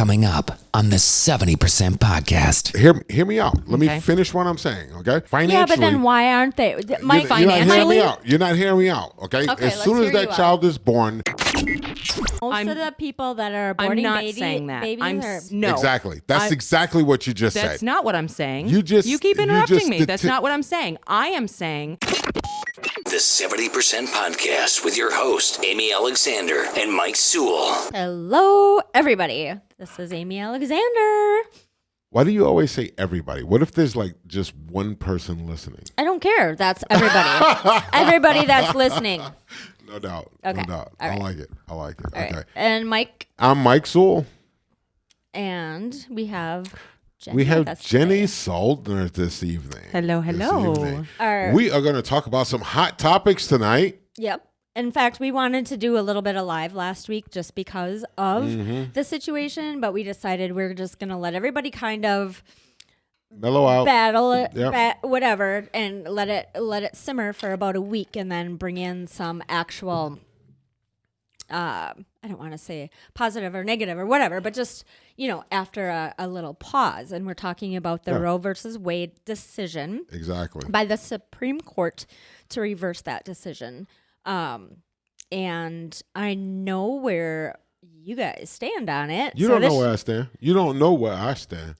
coming up on the 70% podcast. Hear me out. Let me finish what I'm saying, okay? Financially. Yeah, but then why aren't they? You're not hearing me out. You're not hearing me out, okay? As soon as that child is born. Most of the people that are aborting I'm not saying that. no. Exactly. That's exactly what you just said. That's not what I'm saying. You keep interrupting me. That's not what I'm saying. I am saying The 70% podcast with your host, Amy Alexander and Mike Sewell. Hello, everybody. This is Amy Alexander. Why do you always say everybody? What if there's like just one person listening? I don't care. That's everybody. Everybody that's listening. No doubt. Okay. No doubt. All right. I like it. All Okay. right. And Mike. I'm Mike Sewell. And we have Jenny. We have Jenny Soldner this evening. hello. We are going to talk about some hot topics tonight. Yep. In fact, we wanted to do a little bit of live last week just because of the situation, but we decided we're just going to let everybody kind of mellow out, battle it, whatever, and let it simmer for about a week, and then bring in some actual. I don't want to say positive or negative or whatever, but just, after a little pause. And we're talking about the Roe versus Wade decision. Exactly. By the Supreme Court to reverse that decision. And I know where you guys stand on it. You don't know where I stand. You don't know where I stand.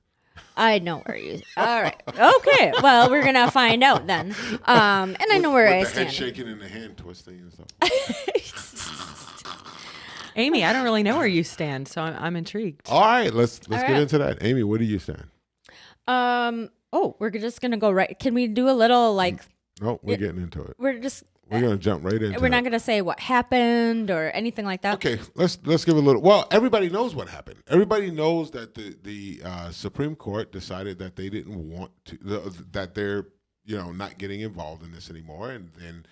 I know where you. All right. Okay. Well, we're gonna find out then. And I know where I stand. Head shaking and the hand twisting and stuff. Amy, I don't really know where you stand, so I'm intrigued. All right, let's get into that. Amy, where do you stand? We're just gonna go right. Can we do a little No, we're getting into it. We're gonna jump right into it. We're not gonna say what happened or anything like that. Okay, let's give a little. Well, everybody knows what happened. Everybody knows that the Supreme Court decided that they didn't want to, that they're not getting involved in this anymore, and then.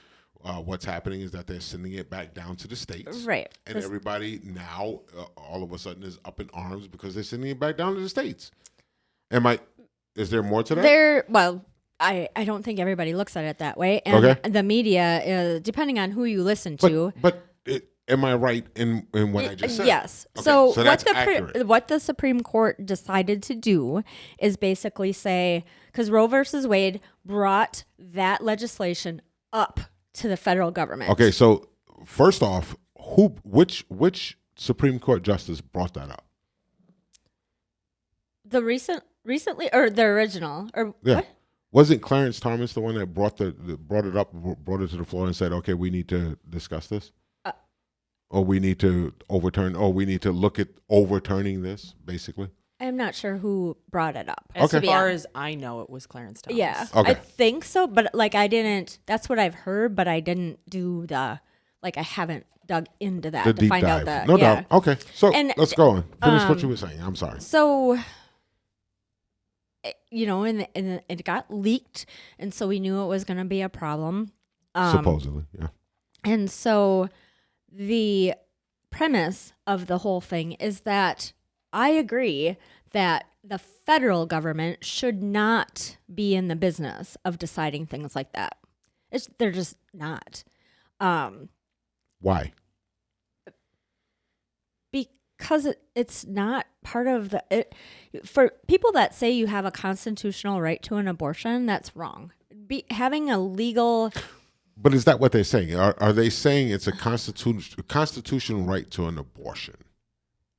What's happening is that they're sending it back down to the states. Right. And everybody now, all of a sudden, is up in arms because they're sending it back down to the states. Is there more to that? I don't think everybody looks at it that way. And the media, depending on who you listen to. But am I right in what I just said? Yes. Okay, so that's accurate. What the Supreme Court decided to do is basically say, because Roe versus Wade brought that legislation up to the federal government. Okay, so first off, which Supreme Court justice brought that up? The recently or the original or what? Wasn't Clarence Thomas the one that brought it to the floor and said, "Okay, we need to discuss this," or we need to overturn, or we need to look at overturning this, basically? I'm not sure who brought it up. As far as I know, it was Clarence Thomas. Yeah, okay. I think so, but I didn't. That's what I've heard, but I didn't do I haven't dug into that the to deep find dive. out that. No doubt. Okay, so let's go on. Finish what you were saying. I'm sorry. So, and it got leaked, and so we knew it was going to be a problem. Supposedly, yeah. And so, the premise of the whole thing is that. I agree that the federal government should not be in the business of deciding things like that. They're just not. Why? Because it's not part of for people that say you have a constitutional right to an abortion, that's wrong. Having a legal... But is that what they're saying? Are they saying it's a constitutional right to an abortion?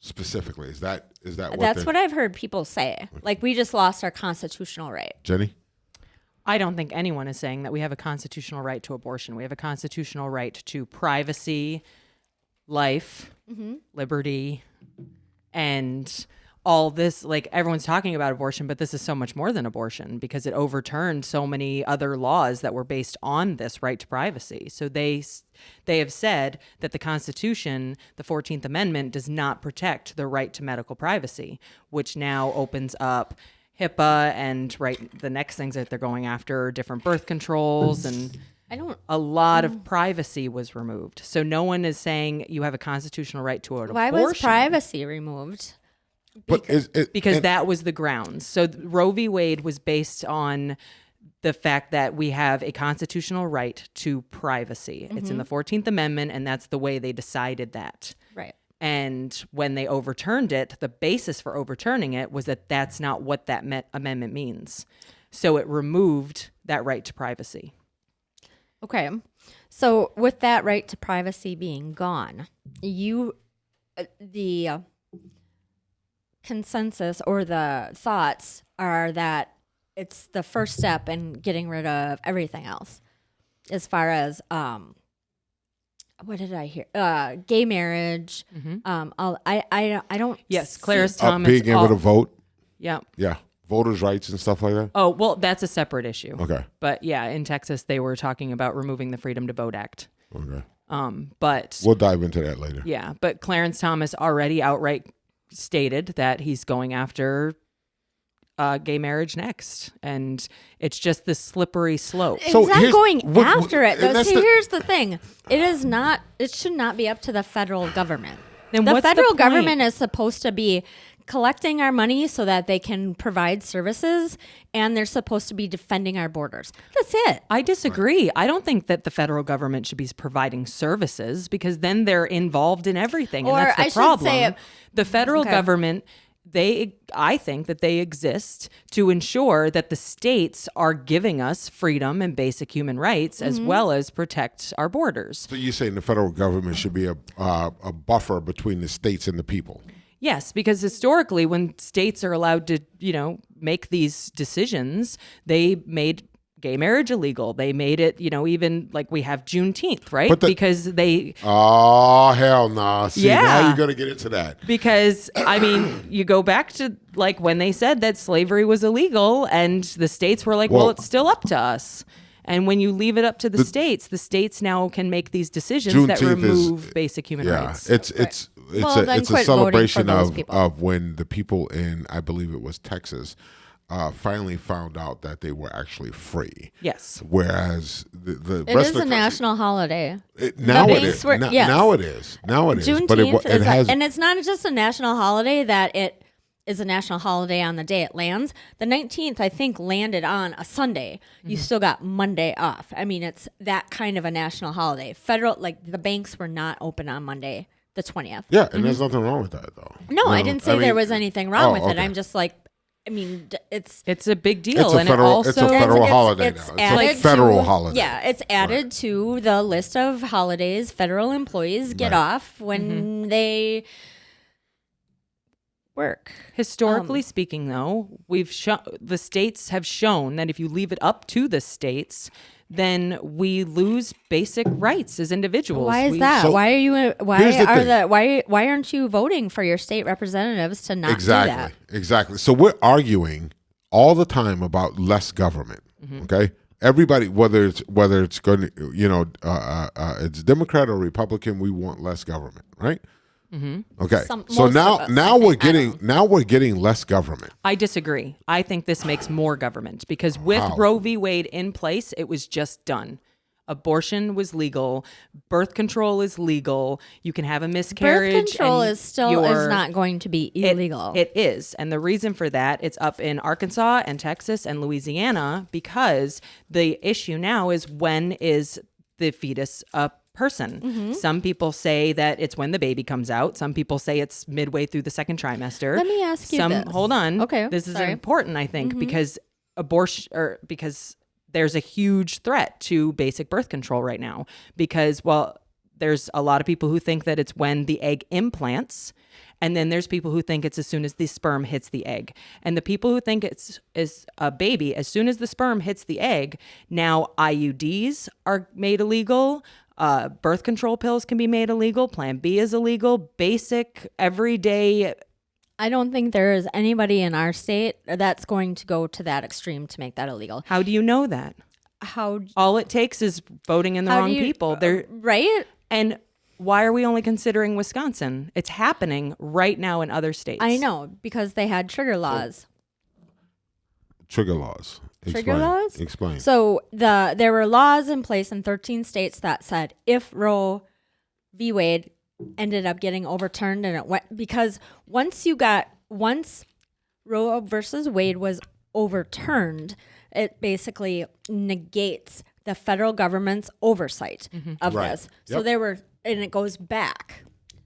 Specifically, is that what that's what I've heard people say? Like, we just lost our constitutional right. Jenny? I don't think anyone is saying that we have a constitutional right to abortion. We have a constitutional right to privacy, life, liberty, and all this. Like, everyone's talking about abortion, but this is so much more than abortion because it overturned so many other laws that were based on this right to privacy. So they have said that the Constitution, the 14th Amendment, does not protect the right to medical privacy, which now opens up HIPAA and the next things that they're going after, different birth controls, and a lot of privacy was removed. So no one is saying you have a constitutional right to an abortion. Why was privacy removed? Because that was the grounds. So Roe v. Wade was based on the fact that we have a constitutional right to privacy. It's in the 14th Amendment, and that's the way they decided that. Right. And when they overturned it, the basis for overturning it was that that's not what that amendment means. So it removed that right to privacy. Okay. So with that right to privacy being gone, the consensus or the thoughts are that it's the first step in getting rid of everything else. As far as what did I hear? Gay marriage. I don't. Yes, see- Clarence Thomas. Being able to vote. Yeah. Yeah. Voters' rights and stuff like that. Oh, well, that's a separate issue. Okay. But yeah, in Texas, they were talking about removing the Freedom to Vote Act. Okay. But We'll dive into that later. yeah, but Clarence Thomas already outright stated that he's going after gay marriage next, and it's just this slippery slope. He's So not here's- going what- after it. and Though. that's See, the- here's the thing: it is not. It should not be up to the federal government. Then The what's the federal point? government is supposed to be collecting our money so that they can provide services, and they're supposed to be defending our borders. That's it. I disagree. I don't think that the federal government should be providing services, because then they're involved in everything, and Or that's the I should problem. say- The federal Okay. government, I think that they exist to ensure that the states are giving us freedom and basic human rights, as well as protect our borders. So you're saying the federal government should be a buffer between the states and the people? Yes, because historically, when states are allowed to, make these decisions, they made gay marriage illegal. They made it, even like we have Juneteenth, right? But because they, Oh, hell no. See, now Yeah. you're going to get into that. because I mean, you go back to like when they said that slavery was illegal, and the states were like, well, Well- it's still up to us. And when you leave it up to the states now can make these decisions that Juneteenth is- remove basic human Yeah, rights. it's Well, then it's a quit voting for celebration those of people. when the people in, I believe it was Texas, finally found out that they were actually free. Yes. Whereas the It rest is of a the national holiday. now the it banks is. were- yes. Now it is. Now it is. Juneteenth But it is, has. and it's not just a national holiday that it is a national holiday on the day it lands. The 19th, I think, landed on a Sunday. You still got Monday off. I mean, it's that kind of a national holiday. Federal, like the banks were not open on Monday, the 20th. Yeah, and there's nothing wrong with that, though. No, I You know, didn't say mean, there was anything wrong with it. okay. I'm just like, I mean, it's It's a big deal. It's a and federal. it also, It's a federal holiday it's now. It's added a federal to- holiday. Yeah, it's added to the list of holidays federal employees get Right. off when they work. Historically speaking, though, the states have shown that if you leave it up to the states, then we lose basic rights as individuals. Why is We- that? So, why are you? here's Why the are thing. Why aren't you voting for your state representatives to not do that? Exactly. So we're arguing all the time about less government. Mm-hmm. Okay. Everybody, whether it's going to, it's Democrat or Republican, we want less government, right? Mm-hmm. Okay. Some- So most now of us, now I we're think. I getting don't now we're getting less government. I disagree. I think this makes more government, because with How? Roe v. Wade in place, it was just done. Abortion was legal. Birth control is legal. You can have a miscarriage. Birth control and is still you're- is not going to be illegal. It is. And the reason for that, it's up in Arkansas and Texas and Louisiana, because the issue now is, when is the fetus a person? Mm-hmm. Some people say that it's when the baby comes out. Some people say it's midway through the second trimester. Let me ask you this. Hold on. Okay, This is sorry. important, I think, because because there's a huge threat to basic birth control right now, because, well, there's a lot of people who think that it's when the egg implants, and then there's people who think it's as soon as the sperm hits the egg. And the people who think it's a baby, as soon as the sperm hits the egg, now IUDs are made illegal. Birth control pills can be made illegal. Plan B is illegal. Basic, everyday. I don't think there is anybody in our state that's going to go to that extreme to make that illegal. How do you know that? How All it takes is voting in the how wrong do you, people. They're right? And why are we only considering Wisconsin? It's happening right now in other states. I know, because they had trigger laws. Trigger laws. Trigger laws? Explain. So there were laws in place in 13 states that said if Roe v. Wade ended up getting overturned, and it went, because once Roe versus Wade was overturned, it basically negates the federal government's oversight of Right. this. So Yep. and it goes back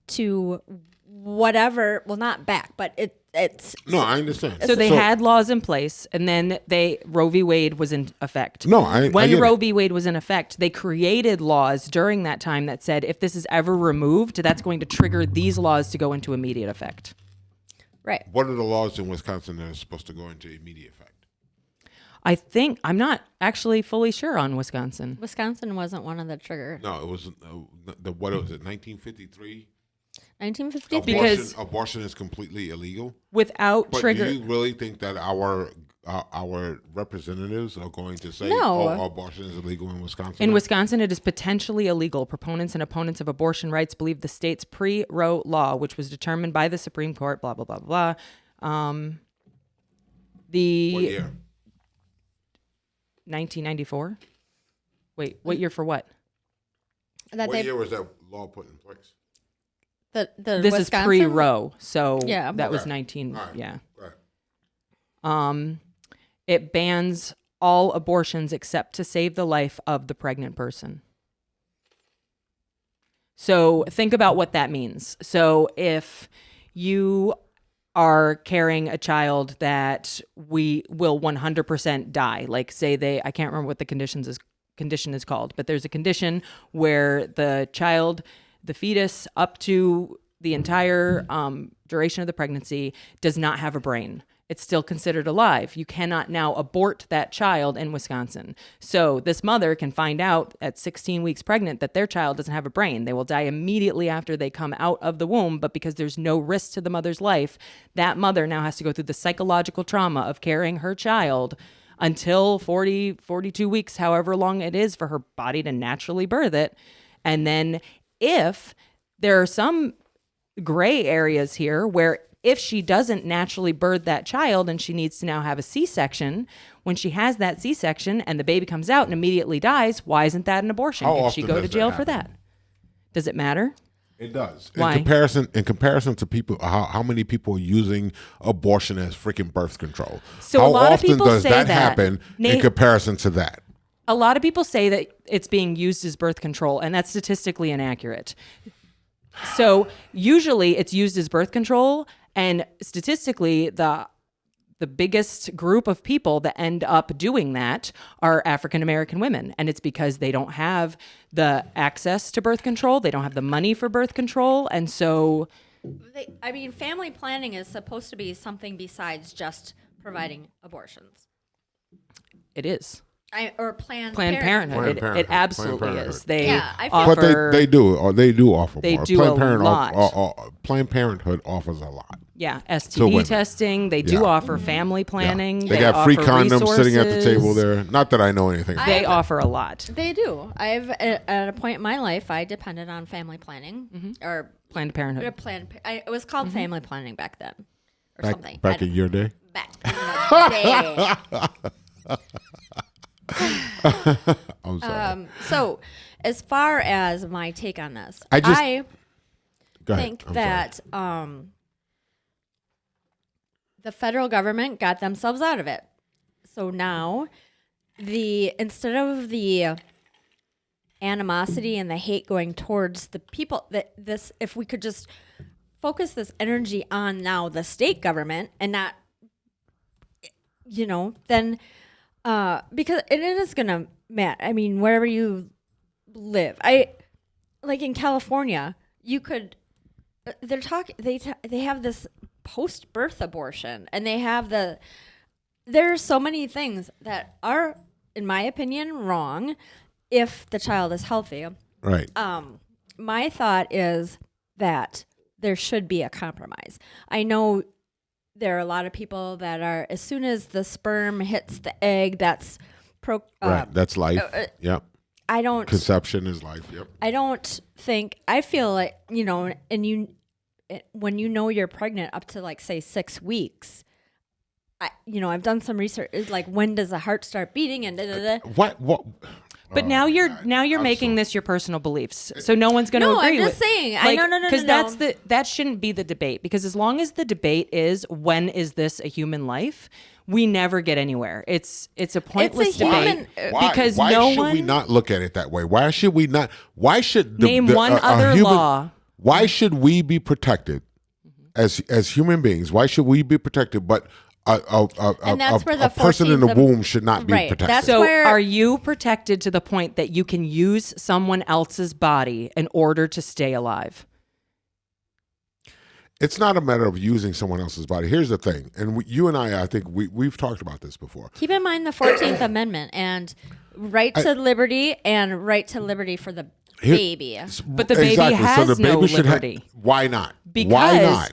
to whatever. Well, not back, but it's No, I understand. So they had laws in place, and then Roe v. Wade was in effect. No, I when get Roe it. v. Wade was in effect, they created laws during that time that said if this is ever removed, that's going to trigger these laws to go into immediate effect. right. What are the laws in Wisconsin that are supposed to go into immediate effect? I'm not actually fully sure on Wisconsin. Wisconsin wasn't one of the trigger. No, it was what was it? 1953. 1953. Because- abortion is completely illegal. Without But trigger, do you really think that our representatives are going to say, No. "Oh, abortion is illegal in Wisconsin"? in Wisconsin, it is potentially illegal. Proponents and opponents of abortion rights believe the state's pre-Roe law, which was determined by the Supreme Court, blah, blah, blah, blah. What The year? 1994? Wait, what year for what? That What they year was that law put in place? the This Wisconsin? is pre-Roe, so Yeah. that was Okay. 19, All right. yeah. Right. It bans all abortions except to save the life of the pregnant person. So think about what that means. So if you are carrying a child that we will 100% die, like say I can't remember what the condition is called, but there's a condition where the child, the fetus, up to the entire duration of the pregnancy does not have a brain. It's still considered alive. You cannot now abort that child in Wisconsin. So this mother can find out at 16 weeks pregnant that their child doesn't have a brain. They will die immediately after they come out of the womb, but because there's no risk to the mother's life, that mother now has to go through the psychological trauma of carrying her child until 40, 42 weeks, however long it is for her body to naturally birth it. And then if there are some gray areas here where if she doesn't naturally birth that child and she needs to now have a C-section, when she has that C-section and the baby comes out and immediately dies, why isn't that an abortion? How Can she often go does to that jail for happen? that? Does it matter? It does. Why? In comparison to people, how many people are using abortion as freaking birth control? So how a lot of often people does say that that. happen in comparison to that? A lot of people say that it's being used as birth control, and that's statistically inaccurate. So usually it's used as birth control, and statistically the biggest group of people that end up doing that are African American women, and it's because they don't have the access to birth control, they don't have the money for birth control, and so Family planning is supposed to be something besides just providing abortions. it is. Planned Planned Parenthood. Planned It Parenthood. absolutely Planned Parenthood. is. They Yeah, I feel- offer, But they do offer They more. do Planned a Parenthood lot. Planned Parenthood offers a lot. yeah, To STD women. testing. They do Yeah. offer family planning. They got free offer condoms sitting at the table resources. there. Not that I know anything. They offer a lot. They do. At a point in my life, I depended on family planning or Planned Parenthood. it was called family planning back then, or something. Back in your day. Back in the day. I'm sorry. So, as far as my take on this, I just- I Go ahead. think I'm sorry. that the federal government got themselves out of it. So now, instead of the animosity and the hate going towards the people, if we could just focus this energy on now the state government and not, then because it is gonna matter. I mean, wherever you live, like in California, you could. They're talking. They have this post-birth abortion, and they have there are so many things that are, in my opinion, wrong if the child is healthy. Right. My thought is that there should be a compromise. I know there are a lot of people that are, as soon as the sperm hits the egg, that's Right. That's life. Yep. I don't. Conception is life. Yep. I feel like, when you're pregnant up to like say 6 weeks, I've done some research. It's like, when does the heart start beating and da, da, da. What? But Oh, now you're I'm making so- this your personal beliefs, so no one's going to No, I'm agree just with. saying. No. Because that shouldn't be the debate. Because as long as the debate is when is this a human life, we never get anywhere. It's a pointless debate because why no should one we not look at it that way? Why should we not? Why should name one other human, law Why should we be protected as human beings? Why should we be protected? But And that's where the a person in the 14th womb should not be Right. protected. That's So where- are you protected to the point that you can use someone else's body in order to stay alive? It's not a matter of using someone else's body. Here's the thing, and you and I think we've talked about this before. Keep in mind the 14th Amendment and right to liberty and right to liberty for the baby. But the baby has no liberty. Why not? Why Because- not?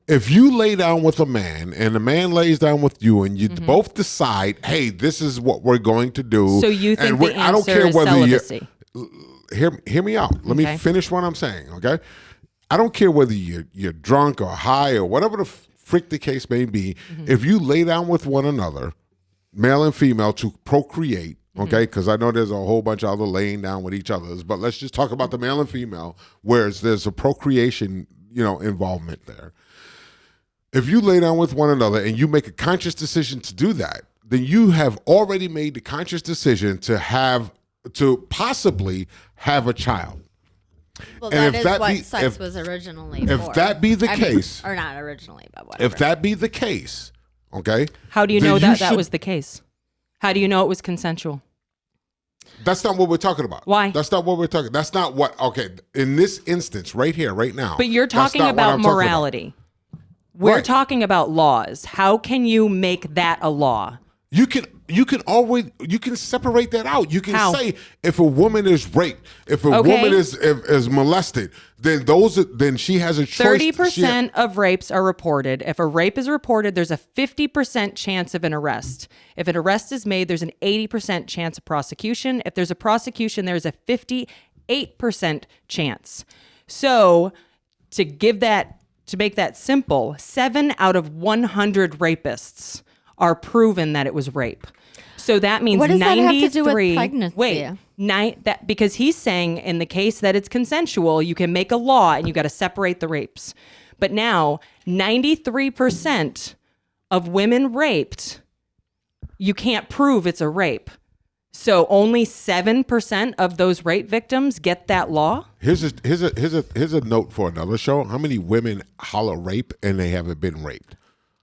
If you lay down with a man and the man lays down with you and you both decide, hey, this is what we're going to do. So you think and the I don't answer care is whether celibacy? hear me out. Let me Okay. finish what I'm saying, okay? I don't care whether you're drunk or high or whatever the frick the case may be. If you lay down with one another, male and female, to procreate, okay? Because I know there's a whole bunch of other laying down with each other's, but let's just talk about the male and female, whereas there's a procreation, involvement there. If you lay down with one another and you make a conscious decision to do that, then you have already made the conscious decision to possibly have a child. Well, And that if is that what be- sex if- was originally if for. that be the I mean, case- or not originally, but whatever. If that be the case, okay? How do you then know that should- was the case? How do you know it was consensual? That's not what we're talking about. Why? That's not what we're talking. That's not what. Okay, in this instance, right here, right now. But you're that's talking not what about I'm talking morality. We're Right. talking about laws. How can you make that a law? You can separate that out. You can How? say if a woman is raped, if a Okay. woman is molested, then she has a choice. 30% of rapes are reported. If a rape is reported, there's a 50% chance of an arrest. If an arrest is made, there's an 80% chance of prosecution. If there's a prosecution, there's a 58% chance. So to make that simple, 7 out of 100 rapists are proven that it was rape. So that means What does that 93. have to do with pregnancy? Wait, because he's saying in the case that it's consensual, you can make a law and you got to separate the rapes. But now 93% of women raped, you can't prove it's a rape. So only 7% of those rape victims get that law. Here's a note for another show. How many women holler rape and they haven't been raped?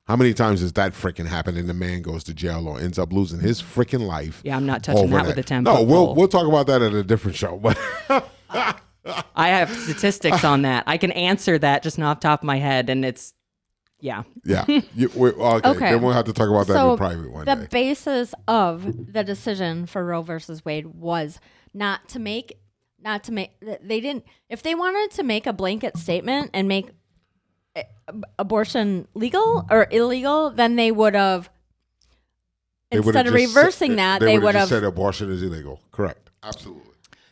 How many times does that freaking happen and the man goes to jail or ends up losing his freaking life? Yeah, I'm not touching over that with a 10 No, foot we'll pole. we'll talk about that at a different show. But I have statistics on that. I can answer that just off the top of my head, and it's, yeah. yeah, okay. Then we'll have to talk about that so in private one the day. basis of the decision for Roe versus Wade was not to make they didn't, if they wanted to make a blanket statement and make abortion legal or illegal, then they would have, instead of reversing that, they would have said abortion is illegal. Correct. Absolutely.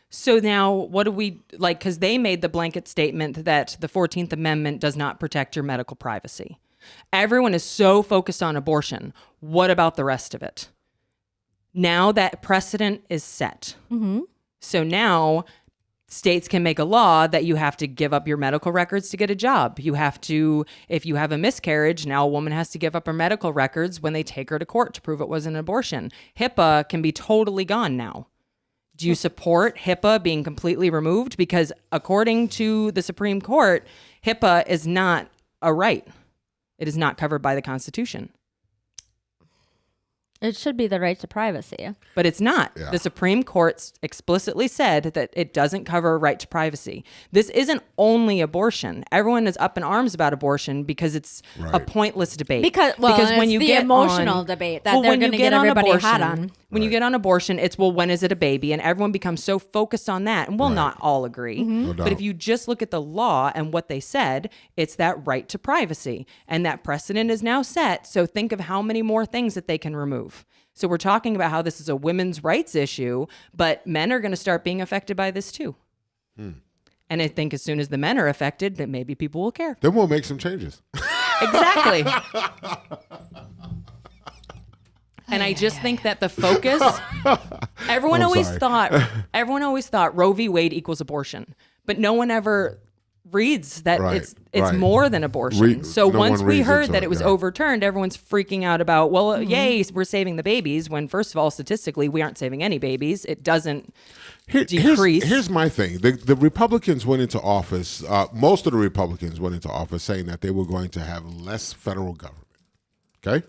So now what do we, like, because they made the blanket statement that the 14th Amendment does not protect your medical privacy. Everyone is so focused on abortion. What about the rest of it? Now that precedent is set. Mm-hmm. So now states can make a law that you have to give up your medical records to get a job. You have to, if you have a miscarriage, now a woman has to give up her medical records when they take her to court to prove it wasn't an abortion. HIPAA can be totally gone now. Do you support HIPAA being completely removed? Because according to the Supreme Court, HIPAA is not a right. It is not covered by the Constitution. It should be the right to privacy. But it's not. Yeah. The Supreme Court explicitly said that it doesn't cover a right to privacy. This isn't only abortion. Everyone is up in arms about abortion because it's a Right. pointless debate. Because when you get emotional debate that they're when going you to get on everybody abortion, hot on. When you get on abortion, it's, well, when is it a baby? And everyone becomes so focused on that. And we'll not all agree. Mm-hmm. No But doubt. if you just look at the law and what they said, it's that right to privacy. And that precedent is now set. So think of how many more things that they can remove. So we're talking about how this is a women's rights issue, but men are going to start being affected by this too. And I think as soon as the men are affected, then maybe people will care. Then we'll make some changes. Exactly. And I just think that the focus, everyone I'm always sorry. thought Roe v. Wade equals abortion, but no one ever reads that Right, it's right. more than abortion. So No once one we reads heard into that it, it was yeah. overturned, everyone's freaking out about, well, yay, we're saving the babies, when first of all, statistically, we aren't saving any babies. It doesn't decrease. Here's my thing. The Republicans went into office, most of the Republicans went into office saying that they were going to have less federal government. Okay?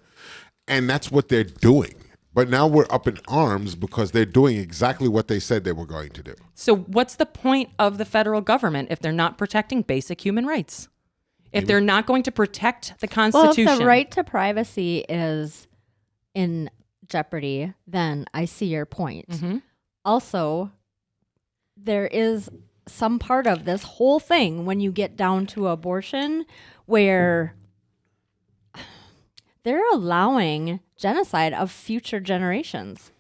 And that's what they're doing. But now we're up in arms because they're doing exactly what they said they were going to do. So what's the point of the federal government if they're not protecting basic human rights? If they're not going to protect the Constitution? Well, if the right to privacy is in jeopardy, then I see your point. Mm-hmm. Also, there is some part of this whole thing when you get down to abortion where they're allowing genocide of future generations.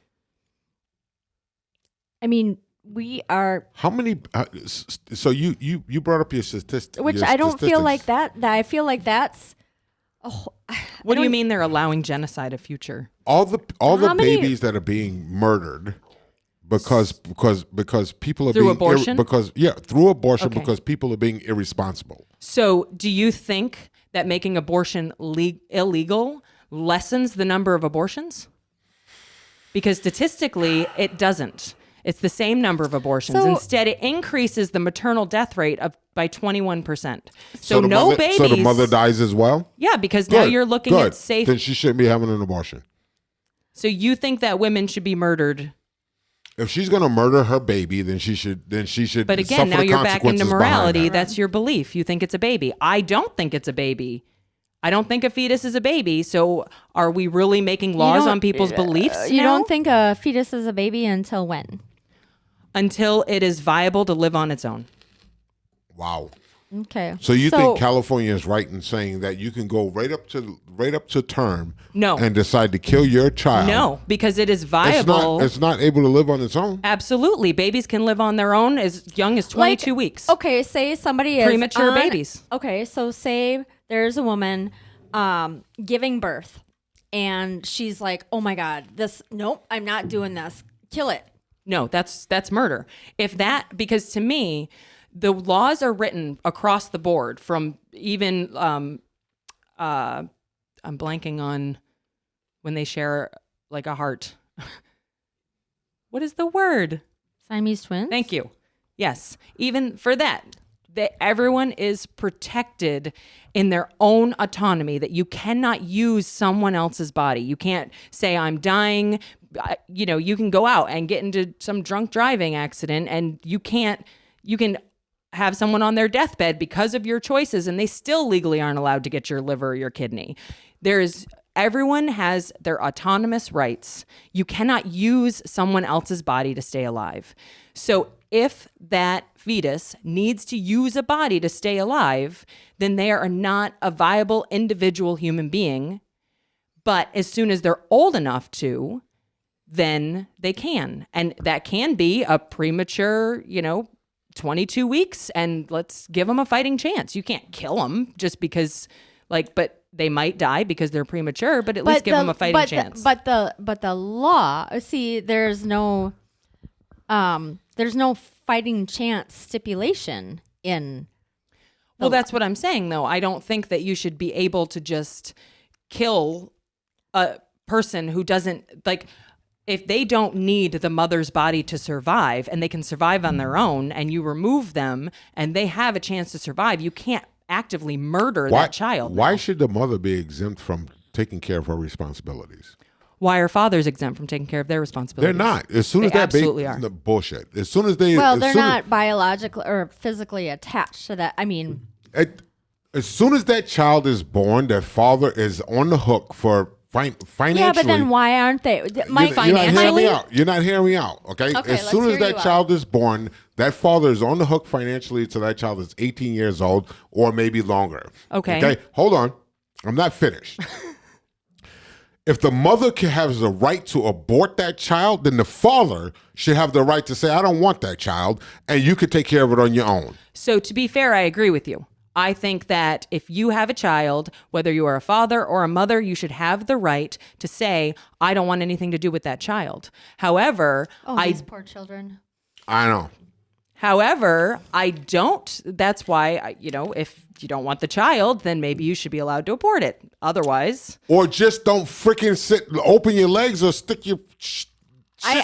I mean, we are... How many? So you brought up your statistics. Which I don't feel like that. I feel like that's... What do you mean they're allowing genocide of future? All the How many- babies that are being murdered because people are Through being abortion? through abortion Okay. because people are being irresponsible. So do you think that making abortion illegal lessens the number of abortions? Because statistically, it doesn't. It's the same number of abortions. So- Instead, it increases the maternal death rate by 21%. So the no mother, babies. So the mother dies as well. Yeah, because now Good, you're looking good. at safe. Then she shouldn't be having an abortion. So you think that women should be murdered? If she's going to murder her baby, then she should. But again, suffer now the you're back into consequences behind morality. that. That's your belief. You think it's a baby. I don't think it's a baby. I don't think a fetus is a baby. So are we really making laws don't- on people's beliefs? You now? don't think a fetus is a baby until when? Until it is viable to live on its own. Wow. Okay. So you think California is right in saying that you can go right up to term, No. and decide to kill your child? No, because it is viable. It's not able to live on its own. Absolutely. Babies can live on their own as young as 22 weeks. Okay, say somebody is Premature on- babies. Okay, so say there's a woman giving birth, and she's like, "Oh my God, nope, I'm not doing this. Kill it." No, that's murder. Because to me, the laws are written across the board from even I'm blanking on when they share like a heart. What is the word? Siamese twins. Thank you. Yes. Even for that, everyone is protected in their own autonomy, that you cannot use someone else's body. You can't say, I'm dying. You can go out and get into some drunk driving accident, and you can have someone on their deathbed because of your choices, and they still legally aren't allowed to get your liver or your kidney. Everyone has their autonomous rights. You cannot use someone else's body to stay alive. So if that fetus needs to use a body to stay alive, then they are not a viable individual human being. But as soon as they're old enough to, then they can. And that can be a premature, 22 weeks, and let's give them a fighting chance. You can't kill them just because, but they might die because they're premature, but at least give them a fighting chance. But the law, see, there's no fighting chance stipulation in. Well, that's what I'm saying, though. I don't think that you should be able to just kill a person who doesn't, if they don't need the mother's body to survive and they can survive on their own, and you remove them and they have a chance to survive, you can't actively murder that child. Why should the mother be exempt from taking care of her responsibilities? Why are fathers exempt from taking care of their responsibilities? They're not. As soon as They that baby, absolutely are. no, bullshit. As soon as they, Well, as they're soon not biologically or physically attached to that. I mean, as soon as that child is born, their father is on the hook for financially. yeah, but then why aren't they? You're not hearing me out. You're not hearing me out. Okay. Okay, As let's soon as hear that you out. child is born, that father is on the hook financially till that child is 18 years old or maybe longer. Okay. Okay. Hold on. I'm not finished. If the mother has the right to abort that child, then the father should have the right to say, I don't want that child, and you could take care of it on your own. So to be fair, I agree with you. I think that if you have a child, whether you are a father or a mother, you should have the right to say, I don't want anything to do with that child. However, these poor children. I know. However, I don't. That's why, if you don't want the child, then maybe you should be allowed to abort it. Otherwise, Or just don't freaking open your legs or stick your shit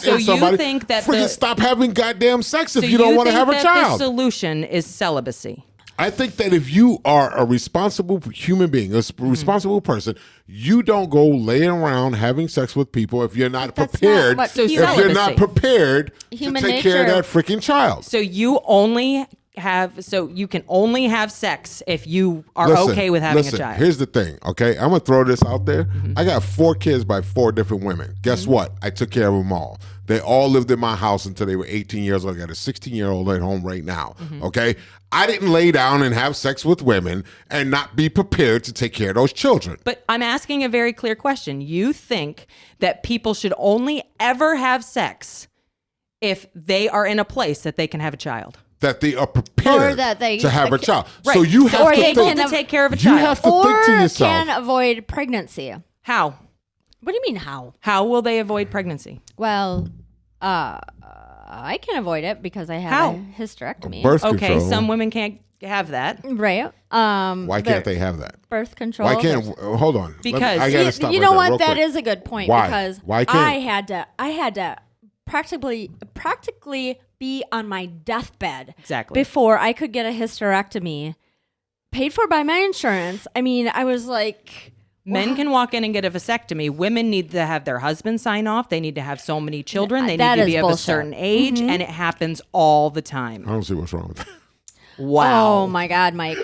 So in you somebody. think that freaking the- stop having goddamn sex if so you don't want to think have a that child. The solution is celibacy. I think that if you are a responsible human being, a responsible person, you don't go laying around having sex with people if you're not That's prepared. not what So if you're celibacy. not prepared Human to take care of nature- that freaking child. So you can only have sex if you are Listen, okay with having listen, a child. Here's the thing, okay? I'm gonna throw this out there. Mm-hmm. I got 4 kids by 4 different women. Guess what? I took care of them all. They all lived in my house until they were 18 years old. I got a 16-year-old at home right now. Mm-hmm. Okay? I didn't lay down and have sex with women and not be prepared to take care of those children. But I'm asking a very clear question. You think that people should only ever have sex if they are in a place that they can have a child? That they are prepared Or that they- to have a child. Right. So you have Or to they think. can to take care of a You child. have to Or think to yourself. can avoid pregnancy. How? What do you mean how? How will they avoid pregnancy? Well, I can avoid it because I have How? a hysterectomy. Birth Okay, control. some women can't have that. Right. Why can't they have that? Birth control? Why can't? Hold on. Because- I gotta stop you right know there what? real That quick. is a good point Why? because Why can't- I had to practically be on my deathbed Exactly. before I could get a hysterectomy paid for by my insurance. I mean, I was like, Men can walk in and get a vasectomy. Women need to have their husband sign off. They need to have so many children. They That need to is be of a bullshit. certain age, and it happens all the time. I don't see what's wrong with that. Wow. oh my God, Mike.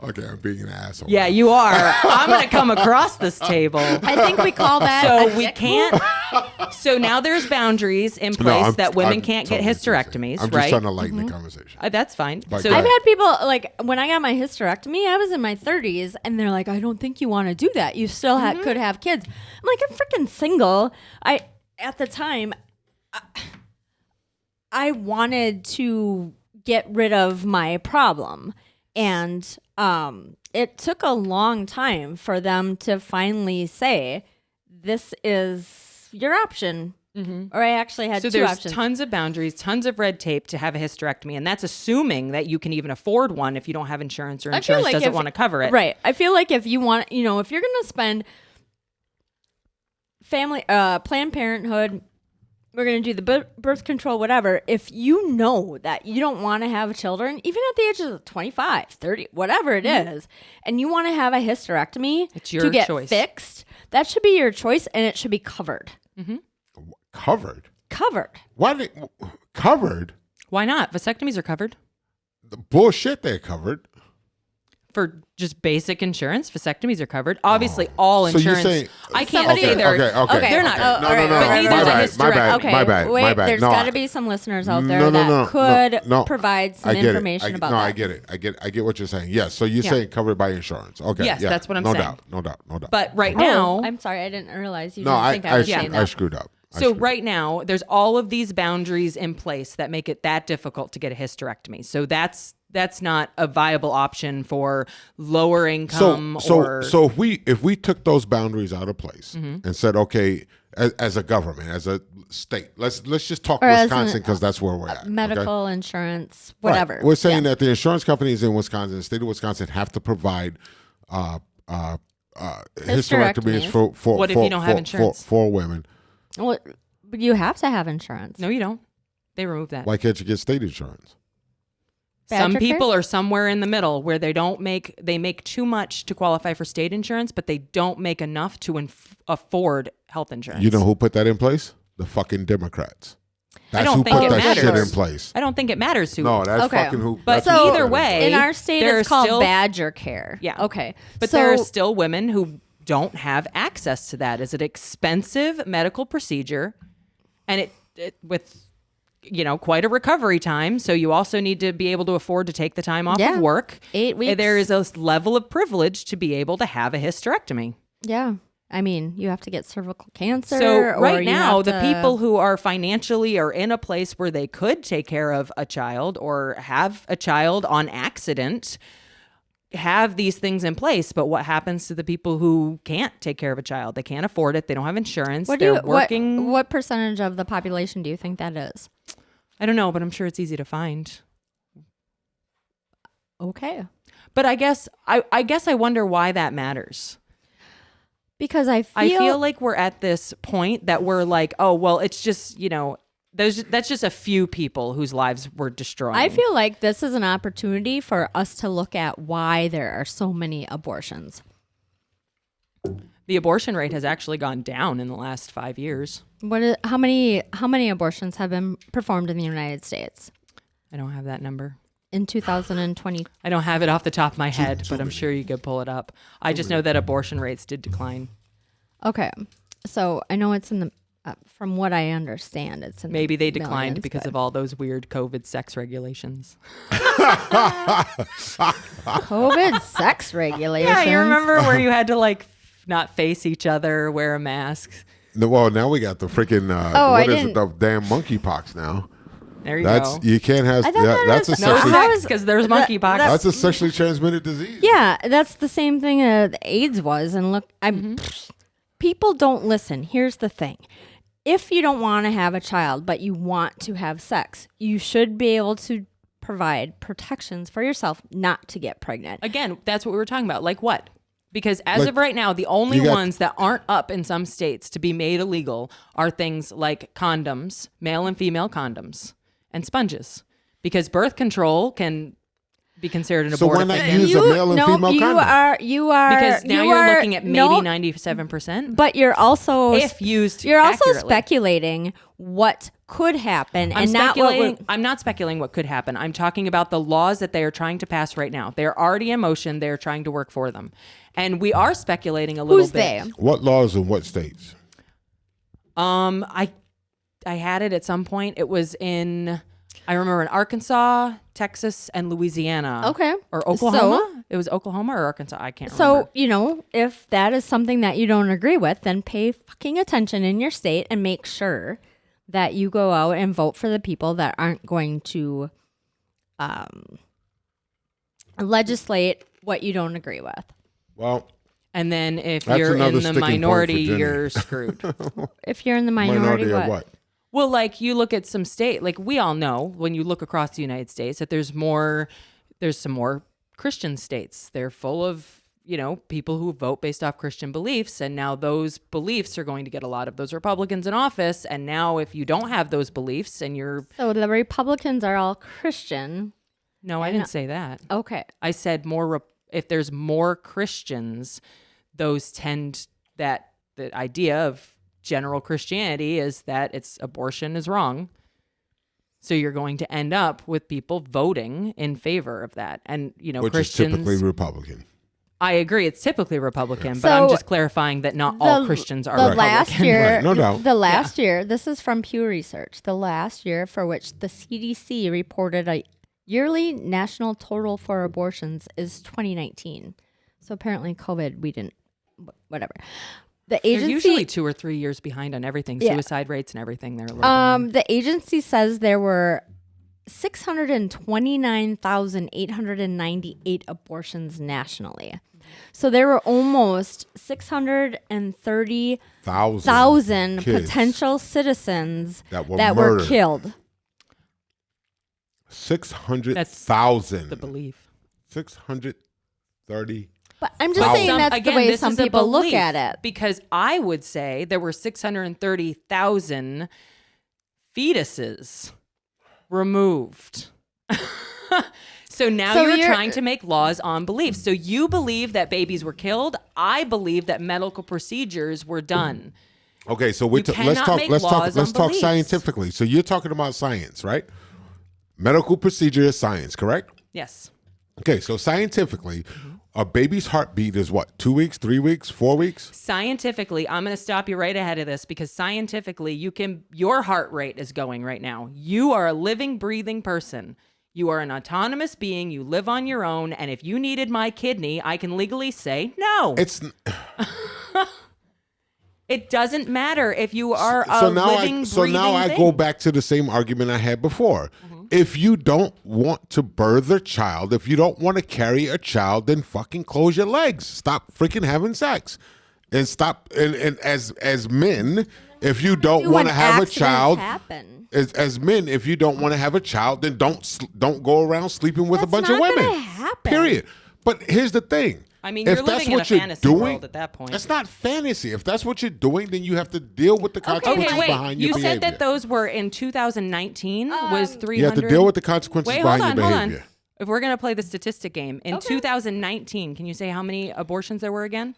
Okay, I'm being an asshole. Yeah, you are. I'm going to come across this table. I think we call that So a we dick can't. So now there's boundaries in place that women can't get totally hysterectomies, I'm just right? trying to lighten the conversation. That's fine. But So go I've ahead. had people like when I got my hysterectomy, I was in my 30s, and they're like, "I don't think you want to do that. You still could have kids." I'm like, "I'm freaking single." At the time, I wanted to get rid of my problem, and it took a long time for them to finally say, "This is your option." Or I actually had So two there's options. tons of boundaries, tons of red tape to have a hysterectomy, and that's assuming that you can even afford one if you don't have insurance or I feel insurance like doesn't if- want to cover it. Right. I feel like if you want, if you're going to spend Planned Parenthood, we're going to do the birth control, whatever. If you know that you don't want to have children, even at the age of 25, 30, whatever it is, and you want to have a hysterectomy It's your to get choice. fixed, that should be your choice, and it should be covered. Covered? Covered. Why? Covered? Why not? Vasectomies are covered The bullshit they're covered. for just basic insurance. Vasectomies are covered. Obviously, all So you're insurance. saying- I can't Somebody- say they're. Okay. They're not. No, all right, no, but no. neither My is a bad. My bad. Okay, My bad. wait, My bad. there's No, got to be some listeners out there No, that no, could no. provide some I get information it. about no, that. I get it. I get what you're saying. Yes. So you're Yeah. saying covered by insurance. Okay. Yes, yeah. that's what I'm no saying. Doubt. No doubt. But right Oh, now, I'm sorry, I didn't realize you No, didn't think I was saying I that. screwed up. so right now, there's all of these boundaries in place that make it that difficult to get a hysterectomy. So that's not a viable option for lower income or. So if we took those boundaries out of place Mm-hmm. and said, okay, as a government, as a state, let's just talk Or as Wisconsin because that's where we're at. okay? Medical insurance, Right. whatever. We're saying Yeah. that the insurance companies in Wisconsin, the state of Wisconsin, have to provide hysterectomies for What if you don't have insurance? for women. Well, but you have to have insurance. No, you don't. They remove that. Why can't you get state insurance? Some Badger people are somewhere in the middle where they make too much to qualify for state insurance, but they don't make enough to afford health insurance. You know who put that in place? The fucking Democrats. That's don't who think put it that shit matters. in place. I don't think it matters who. No, that's Okay. fucking who. But that's who put either that in way, In our state, there it's are called still- Badger Care. Yeah. Okay. But so, there are still women who don't have access to that. It's an expensive medical procedure, and it with quite a recovery time. So you also need to be able to afford to take the time off Yeah. of work. 8 weeks. There is a level of privilege to be able to have a hysterectomy. Yeah. I mean, you have to get cervical cancer. So or right you now, have the to- people who are financially or in a place where they could take care of a child or have a child on accident have these things in place. But what happens to the people who can't take care of a child? They can't afford it. They don't have insurance. What They're working. What percentage of the population do you think that is? I don't know, but I'm sure it's easy to find. Okay. But I guess I wonder why that matters. Because I feel like we're at this point that we're like, oh, well, it's just, that's just a few people whose lives we're destroying. I feel like this is an opportunity for us to look at why there are so many abortions. The abortion rate has actually gone down in the last 5 years. How many abortions have been performed in the United States I don't have that number. in 2020? I don't have it off the top of my head, but I'm sure you could pull it up. I just know that abortion rates did decline. Okay, so I know it's in the. From what I understand, it's in Maybe they the declined millions, because but- of all those weird COVID sex regulations. COVID sex regulations. Yeah, you remember where you had to not face each other, wear a mask. Well, now we got the freaking the damn monkeypox now. There you go. You can't have I thought that that's a was- sexually How is- because there's monkeypox. that's a sexually transmitted disease. Yeah, that's the same thing AIDS was. And look, people don't listen. Here's the thing. If you don't want to have a child, but you want to have sex, you should be able to provide protections for yourself not to get pregnant. Again, that's what we were talking about. Like what? Because as Like, of right now, the only you got- ones that aren't up in some states to be made illegal are things like condoms, male and female condoms, and sponges. Because birth control can be considered an So why abortive not thing. use a male and female condom? You are Because now you you're are- looking at maybe no, 97%. but you're also if used you're also accurately. speculating what could happen I'm and not what speculating. we're, I'm not speculating what could happen. I'm talking about the laws that they are trying to pass right now. They're already in motion. They're trying to work for them, and we are speculating a little who's bit. they? What laws in what states? I had it at some point. It was I remember in Arkansas, Texas, and Louisiana. Okay. Or Oklahoma. It was Oklahoma or Arkansas. I can't remember. So, if that is something that you don't agree with, then pay fucking attention in your state and make sure that you go out and vote for the people that aren't going to legislate what you don't agree with. Well, And then if That's you're another in the sticking point for minority, Jenny. you're screwed. If you're in the minority, of what? Well, you look at some state, we all know when you look across the United States that there's some more Christian states. They're full of, people who vote based off Christian beliefs. And now those beliefs are going to get a lot of those Republicans in office. And now if you don't have those beliefs and So the Republicans are all Christian. No, I didn't say that. Okay. I said if there's more Christians, those the idea of general Christianity is that abortion is wrong. So you're going to end up with people voting in favor of that. And, Which Christians. is typically Republican. I agree. It's typically Republican, but So I'm just clarifying that not all Christians are the Republican. last year, Right, no doubt. The last year, this is from Pew Research. The last year for which the CDC reported a yearly national total for abortions is 2019. So apparently, COVID, we didn't. Whatever. The They're agency usually 2 or 3 years behind on everything, Yeah. suicide rates and everything. They're a little behind. the agency says there were 629,898 abortions nationally. So there were almost 630,000 kids potential citizens that were were murdered. killed. 600,000. The belief. 630. But I'm just saying that's the way this some is a people look belief, at it. Because I would say there were 630,000 fetuses removed. So now So you're you're- trying to make laws on beliefs. So you believe that babies were killed. I believe that medical procedures were done. Okay, so You let's cannot talk. make Let's talk. laws Let's on talk beliefs. scientifically. So you're talking about science, right? Medical procedure is science, correct? Yes. Okay, so scientifically, a baby's heartbeat is what? 2 weeks, 3 weeks, 4 weeks? Scientifically, I'm going to stop you right ahead of this because scientifically, your heart rate is going right now. You are a living, breathing person. You are an autonomous being. You live on your own. And if you needed my kidney, I can legally say no. It's It doesn't matter if you are so a now living, so now I breathing go thing. back to the same argument I had before. If you don't want to birth a child, if you don't want to carry a child, then fucking close your legs. Stop freaking having sex, and stop. And as men, If you don't want to have a accidents child, happen. as men, if you don't want to have a child, then don't go around sleeping with a bunch of not women. gonna happen. Period. But here's the thing. I mean, if you're that's living in what a you're fantasy doing, world at that point. That's not fantasy. If that's what you're doing, then you have to deal with the consequences Okay, wait. behind your You behavior. said that those were in 2019 was 300. You have to deal with the consequences Wait, behind hold your on, behavior. If we're going to play the statistic game, in 2019, can you say how many abortions there were again?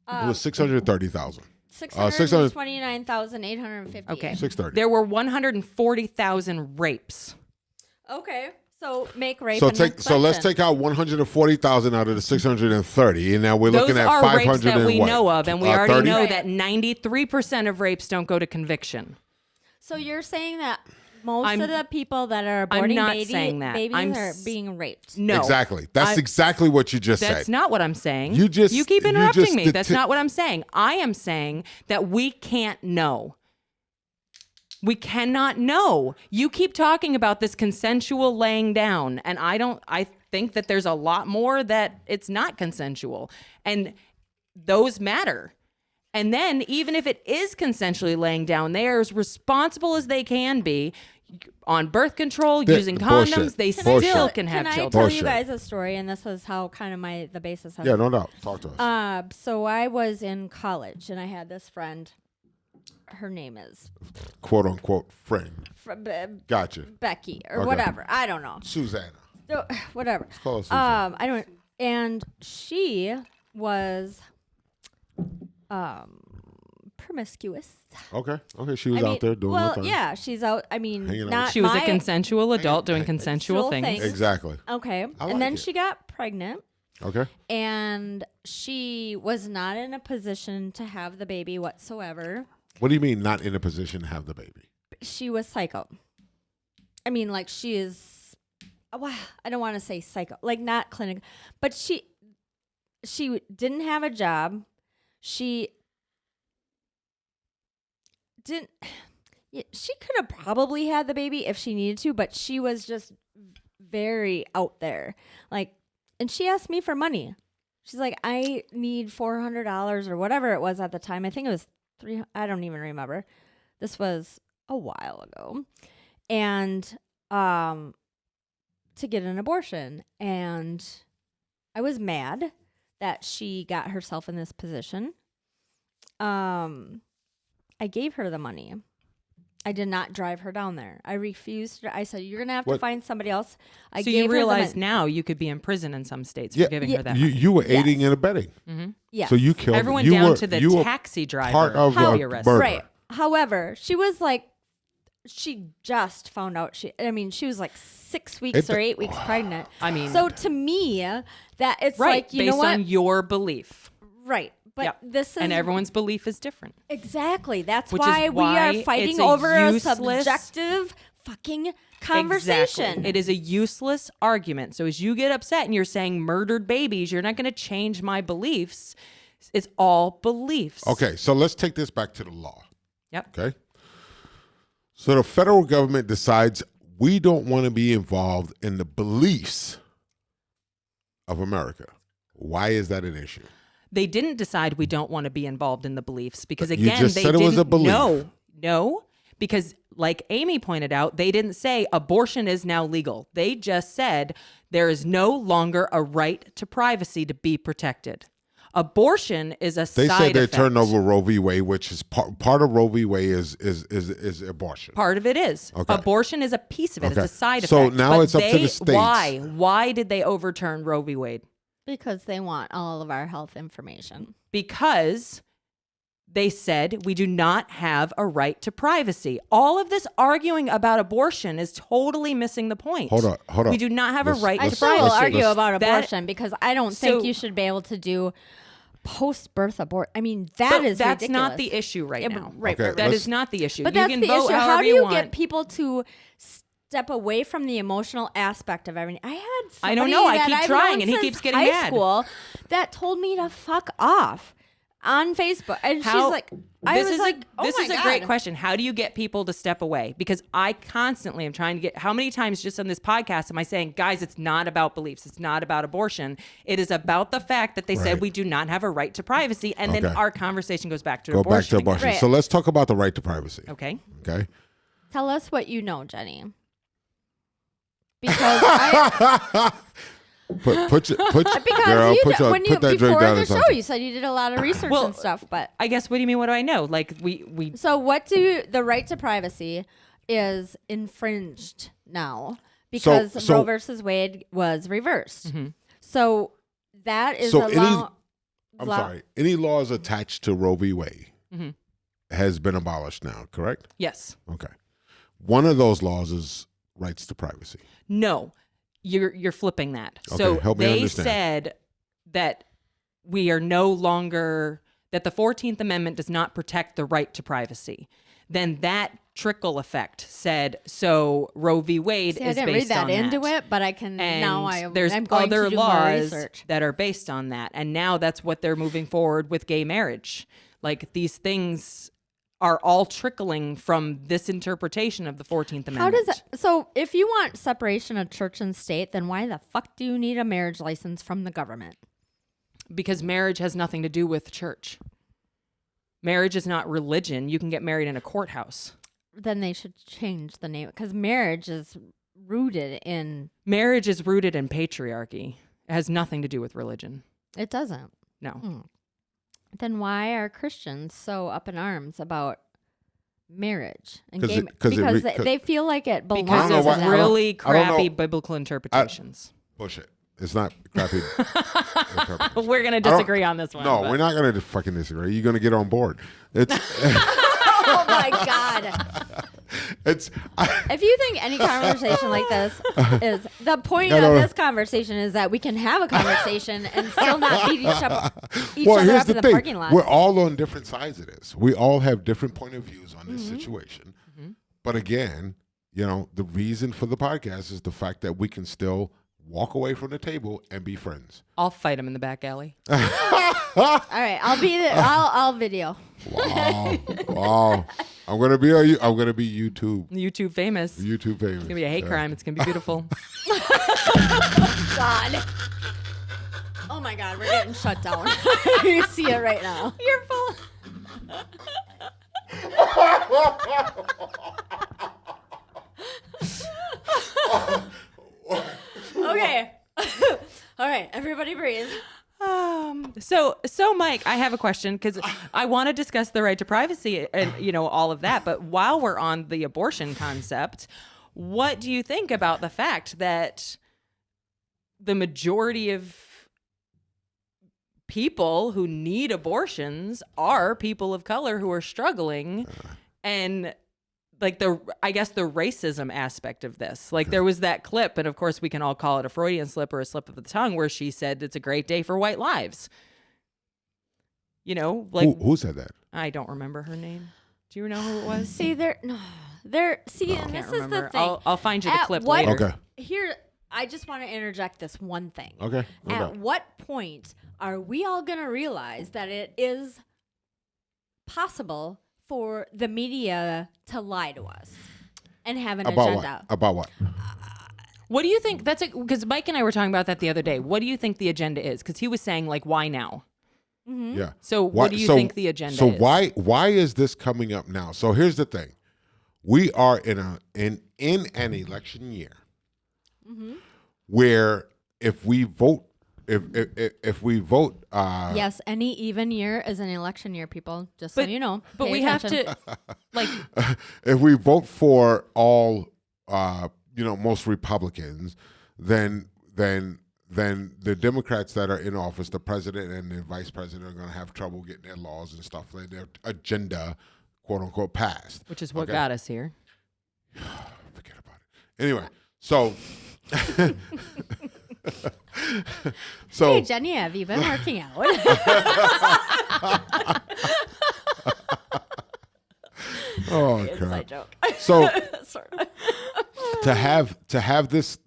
It was 630,000. 629,850. Okay. 630. There were 140,000 rapes. Okay. So make rape. So an let's exception. take out 140,000 out of the 630, and now we're Those looking at are 500 rapes that and we what? know of, and we already 30? know Right. that 93% of rapes don't go to conviction. So you're saying that most I'm- of the people that are I'm aborting not saying that. babies I'm are s- being raped. No. Exactly. That's I- exactly what you just That's said. not what I'm saying. You just- You keep you interrupting just me. That's not what I'm saying. I am saying that we can't know. We cannot know. You keep talking about this consensual laying down, and I think that there's a lot more that it's not consensual, and those matter. And then even if it is consensually laying down, they are as responsible as they can be on birth control, using condoms. Bullshit. They Bullshit. still can have Can I children. tell you Bullshit. guys a story? And this is how kind of the basis of Yeah, it. no doubt. Talk to us. So I was in college, and I had this friend. Her name is Quote unquote friend. Gotcha. Becky or Okay. whatever. I don't know. Susanna. No, whatever. Call her Susanna. I don't. And she was promiscuous. Okay. She was I mean, out there doing well, her thing. yeah, she's out. I mean, Hanging out. not She was a my- consensual adult doing consensual Consensual things. things. Exactly. Okay, I and then like it. she got pregnant, Okay. and she was not in a position to have the baby whatsoever. What do you mean not in a position to have the baby? She was psycho. I mean, like she is. Well, I don't want to say psycho, like not clinical, but she didn't have a job. She didn't. Yeah, she could have probably had the baby if she needed to, but she was just very out there. Like, and she asked me for money. She's like, I need $400 or whatever it was at the time. I think it was I don't even remember. This was a while ago. And to get an abortion. And I was mad that she got herself in this position. I gave her the money. I did not drive her down there. I refused. I said, you're going to have to What? find somebody else. I So gave you her the realize money. now you could be in prison in some states Yeah. for giving Yeah. her that You money. you were aiding Yes. and abetting. Yes. So you killed. Everyone you down were, to the you were taxi driver part of could a be arrested. murder. Right. However, she was like, she just found out she was like 6 weeks or 8 weeks pregnant. I mean- so to me, that it's Right, like, you based know what? on your belief. Right. But Yep. this is And everyone's belief is different. exactly. That's Which is why we why are fighting it's a over a useless- subjective fucking conversation. Exactly. It is a useless argument. So as you get upset and you're saying murdered babies, you're not going to change my beliefs. It's all beliefs. Okay, so let's take this back to the law. Yep. Okay. So the federal government decides we don't want to be involved in the beliefs of America. Why is that an issue? They didn't decide we don't want to be involved in the beliefs because You again, just they said it didn't was a belief. No, because like Amy pointed out, they didn't say abortion is now legal. They just said there is no longer a right to privacy to be protected. Abortion is a They side said they effect. turned over Roe v. Wade, which is part of Roe v. Wade is abortion. Part of it is. Okay. Abortion is a piece of it. Okay. It's a side effect. So now But it's up to the states. Why? Why did they overturn Roe v. Wade? Because they want all of our health information. Because they said we do not have a right to privacy. All of this arguing about abortion is totally missing the point. Hold on. We do not have a right I to let's- still will privacy. argue about That- abortion because I don't think So- you should be able to do post-birth abort. I mean, But that is that's ridiculous. not the issue right Yeah, now. but- right, Okay, right, That right. let's- is not the issue. But you that's can the vote issue. How however do you want. get people to step away from the emotional aspect of everything? I had somebody I don't know. I that keep I've trying known and he since keeps getting high mad. school that told me to fuck off. on Facebook, and she's like, this is "Oh a great question. How do you get people to step away? Because I constantly am trying to get. How many times just on this podcast am I saying, guys, it's not about beliefs. It's not about abortion. It is about the fact that they said we do not have a right to privacy, and then our conversation goes back to abortion. Go back to abortion. Right. So let's talk about the right to privacy. Okay. Okay. Tell us what you know, Jenny. Because I, Put because girl, you put when you that drink before down the and show talk. you said you did a lot of research Well, and stuff, but I guess, what do you mean, what do I know? Like, we so what do the right to privacy is infringed now because Roe versus Wade was reversed. Mm-hmm. So that is I'm sorry. Any laws attached to Roe v. Wade has been abolished now, correct? Yes. Okay. One of those laws is rights to privacy. No, you're flipping that. Okay, So help me they understand. said that we are no longer, that the 14th Amendment does not protect the right to privacy. Then that trickle effect said, so Roe v. Wade I is didn't based read that on into that. it, but I can And now. there's I'm going other to do more laws research. that are based on that. And now that's what they're moving forward with gay marriage. Like, these things are all trickling from this interpretation of the 14th Amendment. How does it? So if you want separation of church and state, then why the fuck do you need a marriage license from the government? Because marriage has nothing to do with church. Marriage is not religion. You can get married in a courthouse. Then they should change the name because marriage is rooted in. Marriage is rooted in patriarchy. It has nothing to do with religion. It doesn't. No. Then why are Christians so up in arms about marriage and 'Cause gay? it- 'cause it because re- they feel like it belongs Because to know why- them. really I don't crappy know. biblical interpretations. Bullshit. It's not crappy. We're going to disagree on this one. No, but- we're not going to fucking disagree. You're going to get on board. It's Oh my god! it's. If you think any conversation like this is the point No, of no, no. this conversation is that we can have a conversation and still not beat each other Well, up here's in the the thing. parking lot. We're all on different sides of this. We all have different point of views on this situation. But again, the reason for the podcast is the fact that we can still walk away from the table and be friends. I'll fight him in the back alley. All right, I'll video. Wow. I'm gonna be YouTube YouTube famous. famous. It's going to be a hate crime. It's going to be beautiful. God. Oh my God, we're getting shut down. You see it right now. You're full. Okay. All right, everybody breathe. So Mike, I have a question because I want to discuss the right to privacy and all of that. But while we're on the abortion concept, what do you think about the fact that the majority of people who need abortions are people of color who are struggling, and like the racism aspect of this? Like, there was that clip, and of course we can all call it a Freudian slip or a slip of the tongue, where she said it's a great day for white lives. Who said that? I don't remember her name. Do you know who it was? See, and this is remember. the thing. I'll find you the At clip what- later. Okay. Here, I just want to interject this one thing. Okay. At what point are we all going to realize that it is possible for the media to lie to us and have an About agenda? what? About what? What do you think? Because Mike and I were talking about that the other day. What do you think the agenda is? Because he was saying, like, why now? Yeah. So what do you think the agenda is? So why is this coming up now? So here's the thing. We are in an election year where if we vote Yes, any even year is an election year, people. Just so you know. But Pay we attention. have to, like, if we vote for all most Republicans, then the Democrats that are in office, the president and the vice president, are going to have trouble getting their laws and stuff like their agenda, quote unquote, passed. which is what got us here. Forget about it. Anyway, so Hey, Jenny, have you been working out? oh Inside crap. joke. So Sorry. to have this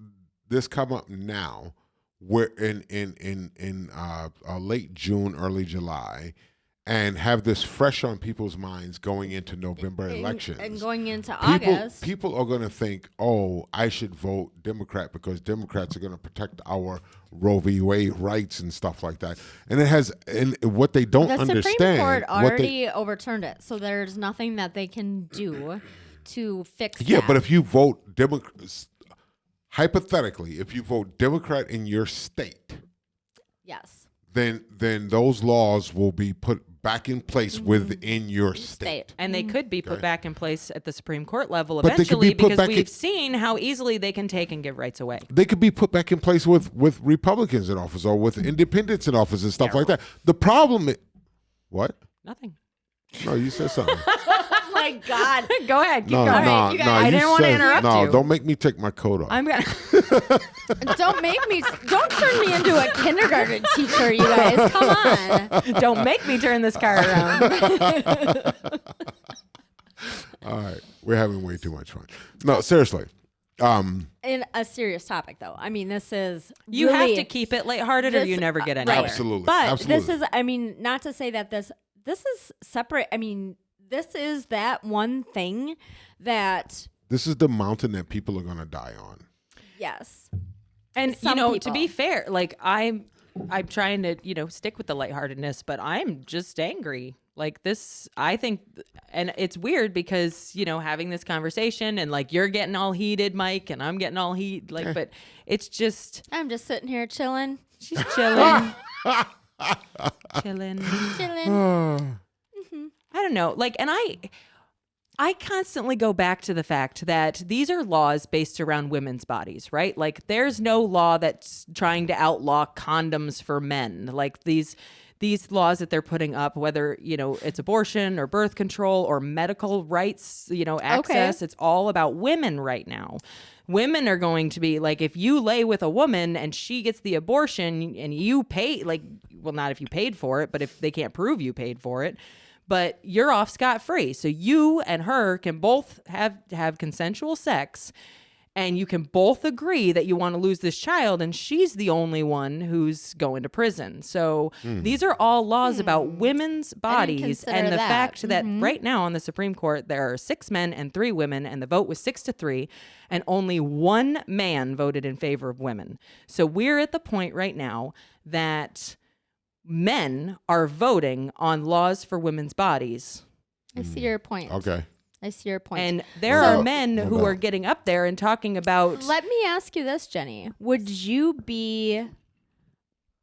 come up now, we're in late June, early July, and have this fresh on people's minds going into November elections. And going into people, August. people are going to think, oh, I should vote Democrat because Democrats are going to protect our Roe v. Wade rights and stuff like that. And it has, and what they don't The understand. Supreme Court already overturned it, so there's nothing that they can do to fix Yeah, that. but if you vote Democrat, hypothetically, if you vote Democrat in your state, yes. then those laws will be put back in place Mm-hmm. within your state. And they could be put back in place at the Supreme Court level But they could be eventually put because back we've in- seen how easily they can take and give rights away. They could be put back in place with Republicans in office or with independents in office and stuff like that. The problem is, what? Nothing. No, you said something. Oh my God. Go ahead. Keep No, going. no, you no. guys- I you didn't want to said- interrupt No, you. don't make me take my coat off. I'm gonna. Don't turn me into a kindergarten teacher, you guys. Come on. Don't make me turn this car around. All right, we're having way too much fun. No, seriously. In a serious topic, though. I mean, this is You really, have to keep it lighthearted, or this- you never get anywhere. Absolutely. But absolutely. this is, I mean, not to say that this is separate. I mean, this is that one thing that, This is the mountain that people are going to die on. yes. And Some to be people. fair, like I'm trying to stick with the lightheartedness, but I'm just angry. Like this, I think, and it's weird because having this conversation and like you're getting all heated, Mike, and I'm getting all heat, like, but it's just I'm just sitting here chilling. she's chilling, chilling. I don't know, like, and I constantly go back to the fact that these are laws based around women's bodies, right? Like there's no law that's trying to outlaw condoms for men. Like these laws that they're putting up, whether, it's abortion or birth control or medical rights, access, it's all about women right now. Women are going to be like, if you lay with a woman and she gets the abortion and you pay, like, well, not if you paid for it, but if they can't prove you paid for it, but you're off scot-free. So you and her can both have consensual sex, and you can both agree that you want to lose this child, and she's the only one who's going to prison. So these are all laws about women's bodies, consider and the that. fact that right now on the Supreme Court there are 6 men and 3 women, and the vote was 6-3, and only 1 man voted in favor of women. So we're at the point right now that men are voting on laws for women's bodies. I see your point. Okay. I see your point. And there So- are men who are getting up there and talking about Let me ask you this, Jenny. Would you be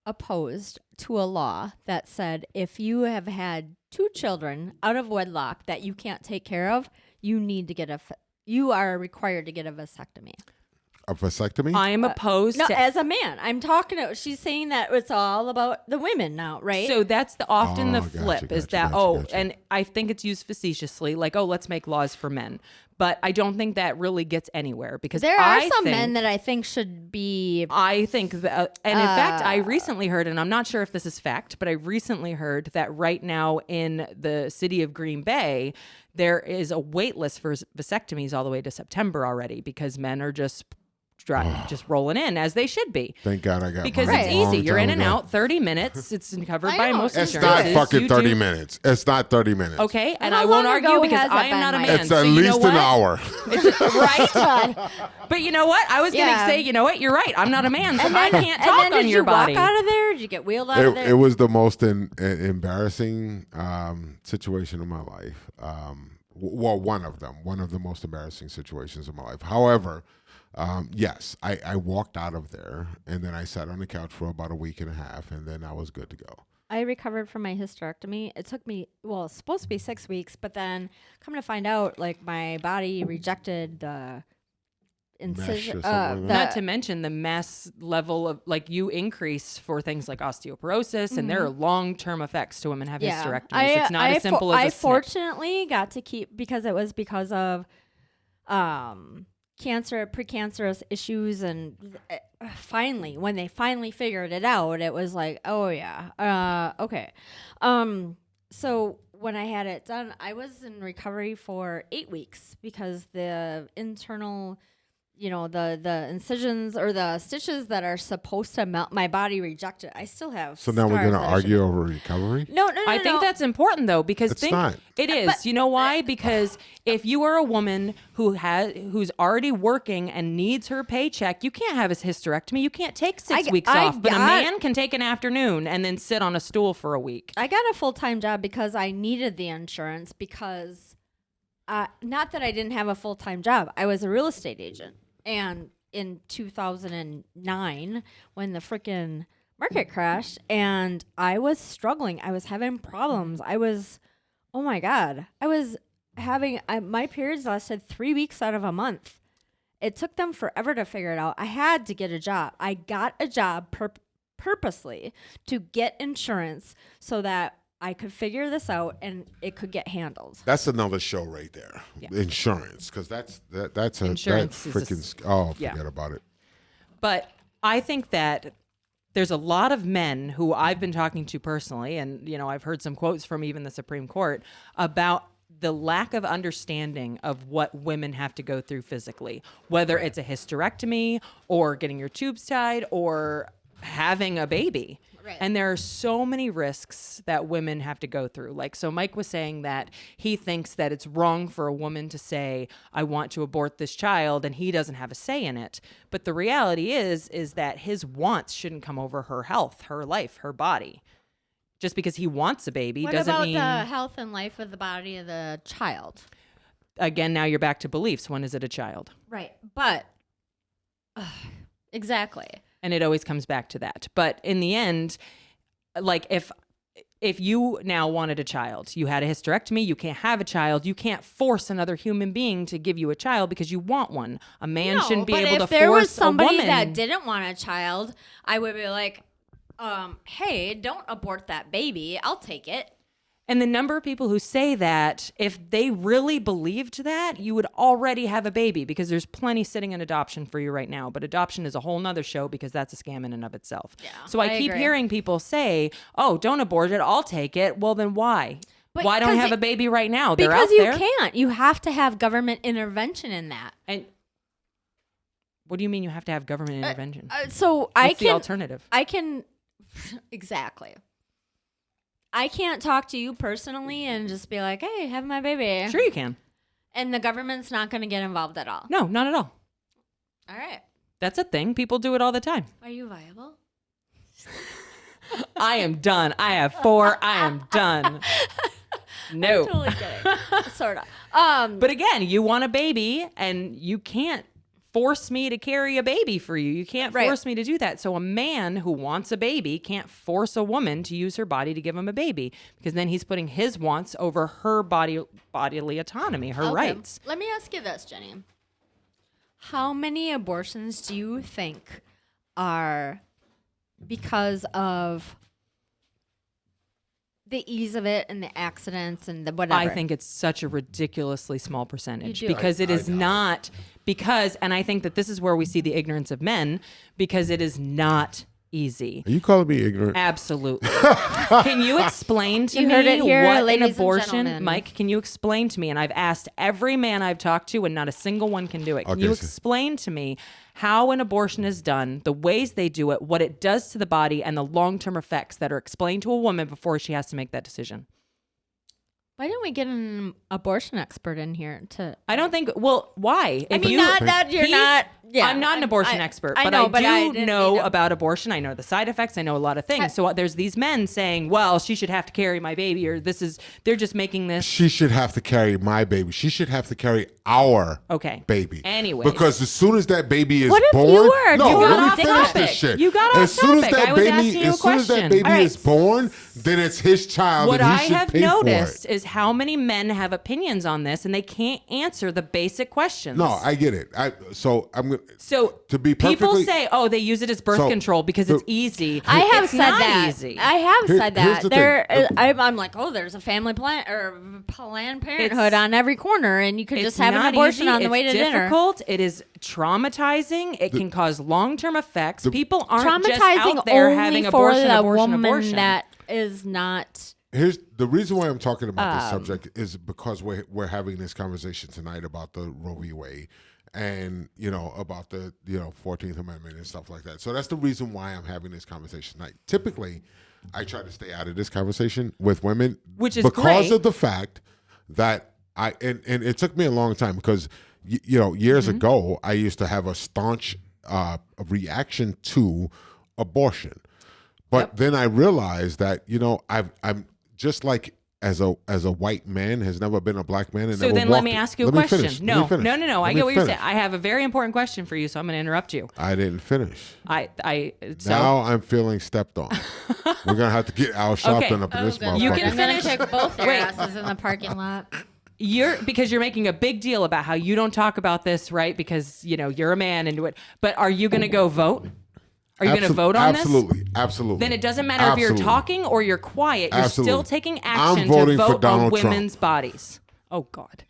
opposed to a law that said if you have had 2 children out of wedlock that you can't take care of, you are required to get a vasectomy? A vasectomy? I am opposed No, to. as a man, I'm talking to. She's saying that it's all about the women now, right? So that's often the Oh, gotcha, flip is gotcha, that, gotcha. and I think it's used facetiously, like, let's make laws for men. But I don't think that really gets anywhere because there are some think, men that I think should be. I think that, and in fact, I recently heard, and I'm not sure if this is fact, but I recently heard that right now in the city of Green Bay, there is a wait list for vasectomies all the way to September already because men are just rolling in as they should be. Thank God I got Because mine it's a long easy. You're time in and ago. out, 30 minutes. It's covered I by know. most It's insurances. not fucking You 30 do- minutes. It's not 30 minutes. Okay, and How I won't long argue ago because has I it am not a been, man. It's so at you know least what? an hour. Right? But you know what? I was going to Yeah. say, you know what? You're right. I'm not a man, so And I then- can't and talk then on did your you body. walk out of there? Did you get wheeled out of there? It was the most embarrassing situation of my life. Well, one of the most embarrassing situations of my life. However, yes, I walked out of there, and then I sat on the couch for about a week and a half, and then I was good to go. I recovered from my hysterectomy. It took me, well, it's supposed to be 6 weeks, but then come to find out, like, my body rejected the incision. or something like Not to mention the mass level of, like, you increase for things like osteoporosis, and there are long-term effects to women having hysterectomies. It's not as simple as a I snip. fortunately got to keep, because it was because of precancerous issues, and finally, when they finally figured it out, it was like, oh yeah, okay. So when I had it done, I was in recovery for 8 weeks because the internal the incisions or the stitches that are supposed to melt, my body rejected. I still have. So now we're scars going to that I argue should- over recovery? No. I think that's important though, because It's not. it is. You know why? Because if you are a woman who's already working and needs her paycheck, you can't have a hysterectomy. You can't take 6 weeks off. But a man can take an afternoon and then sit on a stool for a week. I got a full-time job because I needed the insurance because, not that I didn't have a full-time job. I was a real estate agent. And in 2009, when the freaking market crashed and I was struggling, I was having problems. Oh my God. I was having, my periods lasted 3 weeks out of a month. It took them forever to figure it out. I had to get a job. I got a job purposely to get insurance so that I could figure this out and it could get handled. That's another show right there. Yeah. Insurance, because that's a Insurance that is a freaking yeah. forget about it. But I think that there's a lot of men who I've been talking to personally, and I've heard some quotes from even the Supreme Court about the lack of understanding of what women have to go through physically, whether it's a hysterectomy or getting your tubes tied or having a baby. Right. And there are so many risks that women have to go through. So Mike was saying that he thinks that it's wrong for a woman to say, I want to abort this child, and he doesn't have a say in it. But the reality is that his wants shouldn't come over her health, her life, her body. Just because he wants a baby doesn't mean... What about the health and life of the body of the child? Again, now you're back to beliefs. When is it a child? Right. But, exactly. And it always comes back to that. But in the end, if you now wanted a child, you had a hysterectomy, you can't have a child, you can't force another human being to give you a child because you want one. A man shouldn't be able to force a woman. But if there was somebody that didn't want a child, I would be like, hey, don't abort that baby. I'll take it. And the number of people who say that, if they really believed that, you would already have a baby, because there's plenty sitting in adoption for you right now. But adoption is a whole nother show, because that's a scam in and of itself. Yeah, so I keep agree. hearing people say, oh, don't abort it, I'll take it. Well, then why? But why don't I have a baby right now? They're out because you there. can't. You have to have government intervention in that. And what do you mean you have to have government intervention? So What's the alternative? I can exactly. I can't talk to you personally and just be like, hey, have my baby. Sure you can. And the government's not going to get involved at all. No, not at all. All right. That's a thing. People do it all the time. Are you viable? I am done. I have 4. I am done. No. I'm totally kidding. Sort of. But again, you want a baby and you can't force me to carry a baby for you. You can't Right. force me to do that. So a man who wants a baby can't force a woman to use her body to give him a baby, because then he's putting his wants over her bodily autonomy, her Okay. rights. Let me ask you this, Jenny. How many abortions do you think are because of the ease of it and the accidents and the whatever? I think it's such a ridiculously small percentage, You do. because it is I know. not, and I think that this is where we see the ignorance of men, because it is not easy. Are you calling me ignorant? Absolutely. Can you explain to You me heard it here, what ladies an and abortion, gentlemen. Mike? Can you explain to me? And I've asked every man I've talked to, and not a single one can do it. Can Okay, you so- explain to me how an abortion is done, the ways they do it, what it does to the body, and the long-term effects that are explained to a woman before she has to make that decision? Why don't we get an abortion expert in here to? I don't think. Well, why? I mean, not that you're He's- not. Yeah, I'm not an abortion expert, but know, I do didn't know mean to- about abortion. I know the side effects. I know a lot of things. So there's these men saying, "Well, she should have to carry my baby," or they're just making this. She should have to carry my baby. She should have to carry our Okay. baby. Anyways. Because as soon as that baby is What if born, you were- no, you let got me off finish topic. this shit. You got as off soon as topic. that I was baby, asking you a as soon as that question. baby All right. is born, then it's his child, What and he I should have pay noticed for it. is how many men have opinions on this, and they can't answer the basic questions. No, I get it. So I'm gonna. So to be people perfectly- say, "Oh, they use it as birth So, control because it's easy." I have It's said not that. Easy. I have Here- said here's that. the There, thing. I'm like, oh, there's a family plan or Planned Parenthood on every corner, and you could just It's have an not abortion easy. on the way to It's dinner. difficult. It is traumatizing. It can cause long-term effects. People aren't just Traumatizing out there only having for abortion, the abortion, woman abortion. that is not. Here's the reason why I'm talking about this subject is because we're having this conversation tonight about the Roe v. Wade, and about the 14th Amendment and stuff like that. So that's the reason why I'm having this conversation tonight. Typically, I try to stay out of this conversation with women, which is because great. of the fact that and it took me a long time because years ago I used to have a staunch reaction to abortion, but then I realized that I'm just like as a white man has never been a black man. And so then let me ask you a question. No. I get what you're saying. I have a very important question for you, so I'm going to interrupt you. I didn't finish. So now I'm feeling stepped on. We're going to have to get Al Sharpton up in this motherfucker. You can finish. I'm gonna kick both your asses in the parking lot. Because you're making a big deal about how you don't talk about this, right? Because you're a man and do it. But are you going to go vote? Are you going to vote on this? Absolutely. Then it doesn't matter if you're talking or you're quiet. You're still taking action I'm voting to for vote Donald on women's Trump. bodies. Oh, God.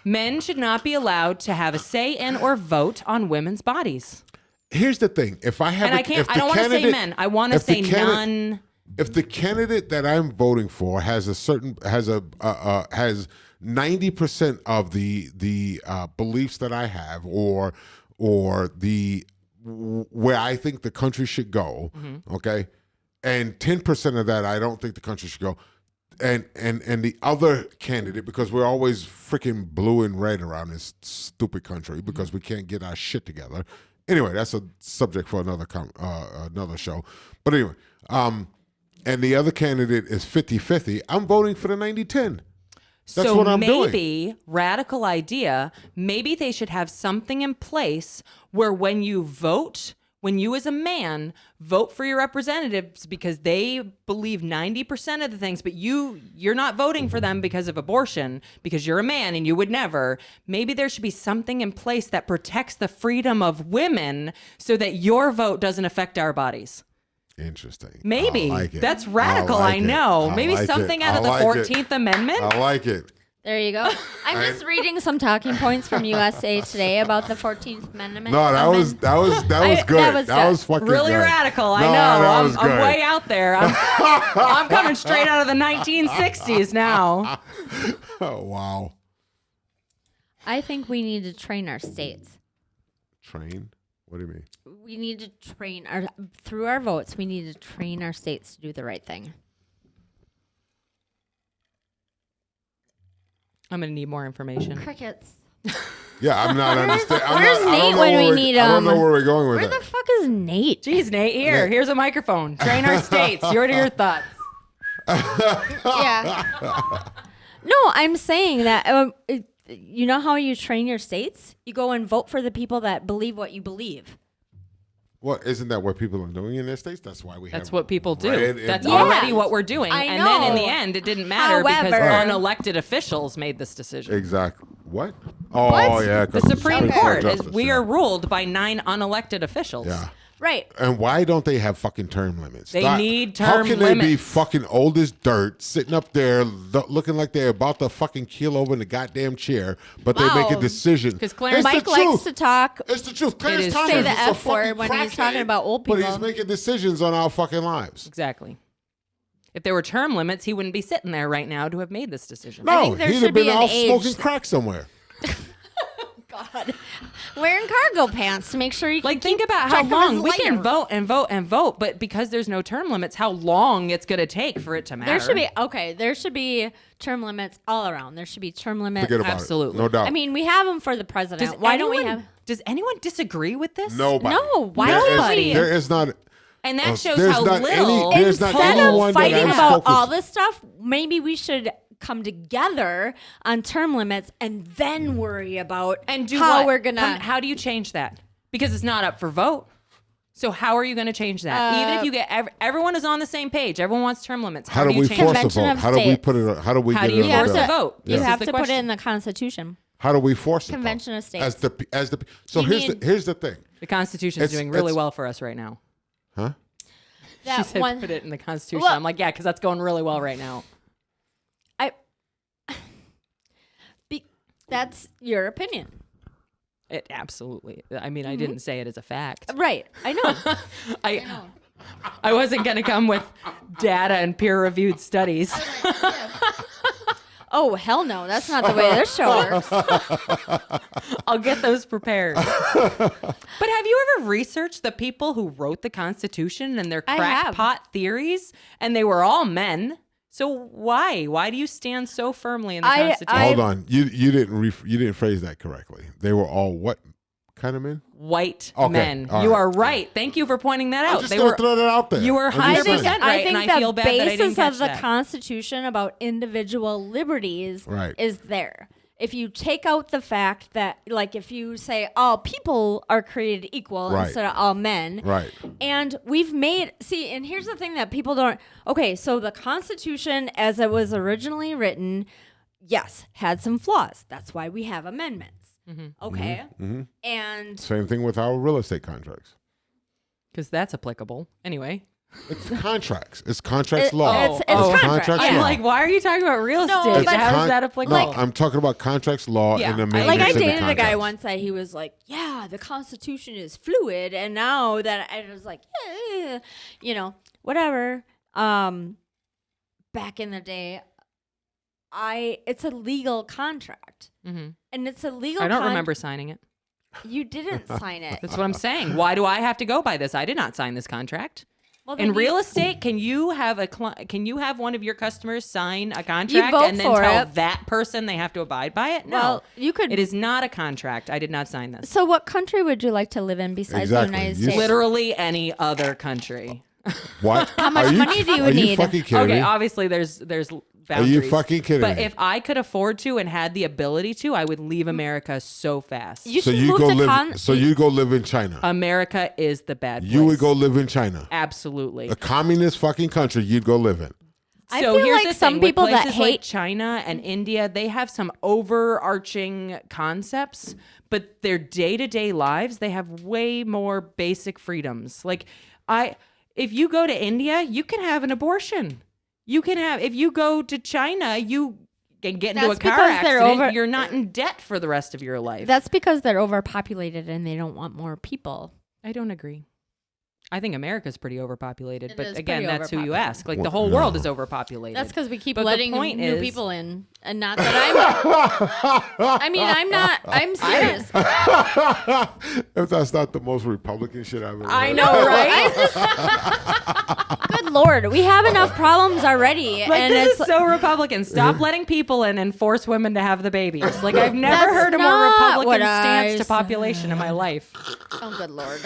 Men should not be allowed to have a say in or vote on women's bodies. Here's the thing. If I have, And I can't. I don't want to say men. I want to say none. If the candidate that I'm voting for has 90% of the beliefs that I have, or the where I think the country should go, okay, and 10% of that I don't think the country should go, and the other candidate, because we're always freaking blue and red around this stupid country because we can't get our shit together. Anyway, that's a subject for another show. But anyway, and the other candidate is 50-50. I'm voting for the 90-10. That's so what I'm maybe, radical idea, maybe they should have something in place where when you vote, when you as a man vote for your representatives because they believe 90% of the things, but you're not voting for them because of abortion, because you're a man and you would never, maybe there should be something in place that protects the freedom of women so that your vote doesn't affect our bodies. Interesting. Maybe. I like it. That's radical, I know. Maybe something out of the 14th Amendment. I like it. There you go. I'm just reading some talking points from USA Today about the 14th Amendment. No, that was good. That was fucking really good. radical. I No, know. that I'm was way out there. I'm coming straight out of the 1960s now. Oh, wow. I think we need to train our states. Train? What do you mean? We need to train through our votes. We need to train our states to do the right thing. I'm going to need more information. Crickets. Yeah, I'm not understanding. Where's Nate when we need him? I don't know where we're going with Where that. the fuck is Nate? Jeez, Nate, here's a microphone. Train our states. What are your thoughts? Yeah. No, I'm saying that, you know how you train your states? You go and vote for the people that believe what you believe. Well, isn't that what people are doing in their states? That's why we have. That's what people do. That's Yeah. already what we're doing. I And then in know. the end, it didn't matter because However- unelected officials made this decision. Exactly. What? Oh, yeah. The Supreme Court, Justice, we are ruled by 9 unelected officials. Yeah. Right. And why don't they have fucking term limits? They need term How can they be limits. fucking old as dirt, sitting up there looking like they're about to fucking keel over in the goddamn chair, but they make a Wow. decision? 'Cause Clarence- Mike likes to talk. It's the truth. Clarence is Thomas true. is Say the a F word fucking when he's talking crackhead, about old But he's people. making decisions on our fucking lives. Exactly. If there were term limits, he wouldn't be sitting there right now to have made this decision. I No, think there he'd should have been be an off age. smoking crack somewhere. God. Wearing cargo pants to make sure you can Like, think keep about how track of long his we can life. vote and vote and vote, but because there's no term limits, how long it's going to take for it to matter. There should be term limits all around. There should be term limits. Forget about Absolutely. it. No doubt. I mean, we have them for the president. Why don't we have? Does anyone disagree with this? Nobody. No, why There is- would we? There is not. And that shows there's how not little. any- there's not Instead anyone of that fighting I've about spoken all to. this stuff, maybe we should come together on term limits and then worry about and do how what? we're gonna. How do you change that? Because it's not up for vote. So how are you going to change that? Even if you get everyone is on the same page, everyone wants term limits. How do you we change force that? a Convention vote? of How do we States. put it? How do we How get do it you on You have force the a to, vote? you This have is to the put it question. in the Constitution. How do we force it? Convention though? of States. As the so You here's the thing. The Constitution is It's- doing really it's- well for us right now. Huh? She That said one. put it in the Constitution. Well- I'm like, yeah, because that's going really well right now. That's your opinion, It absolutely. I mean, I didn't say it as a fact. right? I know. I wasn't going to come with data and peer-reviewed studies. Oh, hell no. That's not the way this show works. I'll get those prepared. But have you ever researched the people who wrote the Constitution and their I have. crackpot theories? And they were all men. So why? Why do you stand so firmly in the Constitution? Hold on. You didn't phrase that correctly. They were all what kind of men? White Okay, men. all You right. are right. Thank you for pointing that I'm out. just going to throw that out there. You were I'm just 100% saying. right, I think and I feel the bad that I didn't basis catch of the that. Constitution about individual liberties Right. is there. If you take out the fact that, like, if you say all people are created equal Right. instead of all men, Right. and we've made, and here's the thing that people don't, okay, so the Constitution as it was originally written, yes, had some flaws. That's why we have amendments. Okay? And Same thing with our real estate contracts. Because that's applicable. Anyway. It's contracts. It's contracts It- law. it's contract. I'm Yeah. like, why are you talking about real No, estate? but- How is that applicable? No, I'm talking about contracts law Yeah, and I- amendments like I in the dated a guy contracts. once that he was like, yeah, the Constitution is fluid, and now that I was like, yeah, whatever. Back in the day, it's a legal contract, and it's a legal. I don't remember signing it. You didn't sign it. That's what I'm saying. Why do I have to go by this? I did not sign this contract. Well, In then real estate, can you have one of your customers sign a contract vote and then for tell it. that person they have to abide by it? No. Well, you could. It is not a contract. I did not sign this. So, what country would you like to live in besides Exactly. the United You States? Literally any other country. What? How much money do you Are you need? fucking kidding Okay, me? obviously there's boundaries. Are you fucking kidding But me? if I could afford to and had the ability to, I would leave America so fast. You So should you move go to live. So you go live in China. America is the bad place. You would go live in China, Absolutely. a communist fucking country. You'd go live in. I So feel here's like the some thing, with people that places like hate- China and India, they have some overarching concepts, but their day-to-day lives, they have way more basic freedoms. Like if you go to India, you can have an abortion. If you go to China, you can get into a That's car because they're accident. You're not in debt for the rest of your life. That's because they're overpopulated and they don't want more people. I don't agree. I think America's pretty overpopulated, It but is again, pretty that's who you overpopulated. ask. Like the Well, whole no. world is overpopulated. That's because we keep But the letting point new is- people in, and not that I'm. I mean, I'm not. I'm serious. If that's not the most Republican shit I've ever I heard. know, right? Good Lord, we have enough problems already, Like, and this it's is so Republican. Stop letting people in and force women to have the babies. Like, I've never That's heard a more not Republican what I stance to said. population in my life. oh, good Lord.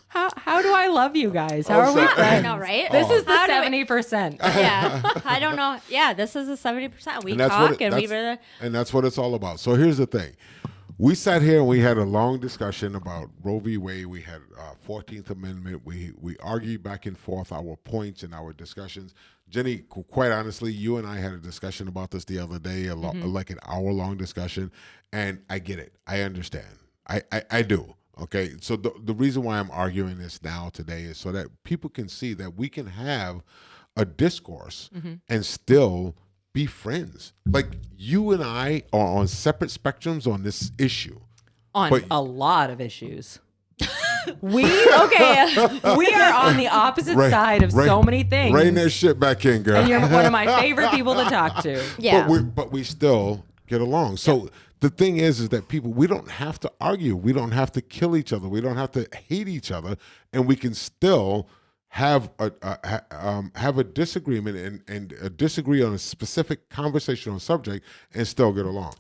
How do I love you guys? How are we I friends? know, right? This is the How do we- 70%. Yeah, I don't know. Yeah, this is a 70%. We And that's talk what it- and we. that's- and that's what it's all about. So here's the thing. We sat here and we had a long discussion about Roe v. Wade. We had 14th Amendment. We argued back and forth our points and our discussions. Jenny, quite honestly, you and I had a discussion about this the other day, like an hour-long discussion, and I get it. I understand. I do. Okay, so the reason why I'm arguing this now today is so that people can see that we can have a discourse and still be friends. Like you and I are on separate spectrums on this issue. On But- a lot of issues. We are on the opposite side of so many things. Rein that shit back in, girl. And you're one of my favorite people to talk to. Yeah. But we still get along. So the thing is that people, we don't have to argue. We don't have to kill each other. We don't have to hate each other, and we can still have a disagreement and disagree on a specific conversational subject and still get along.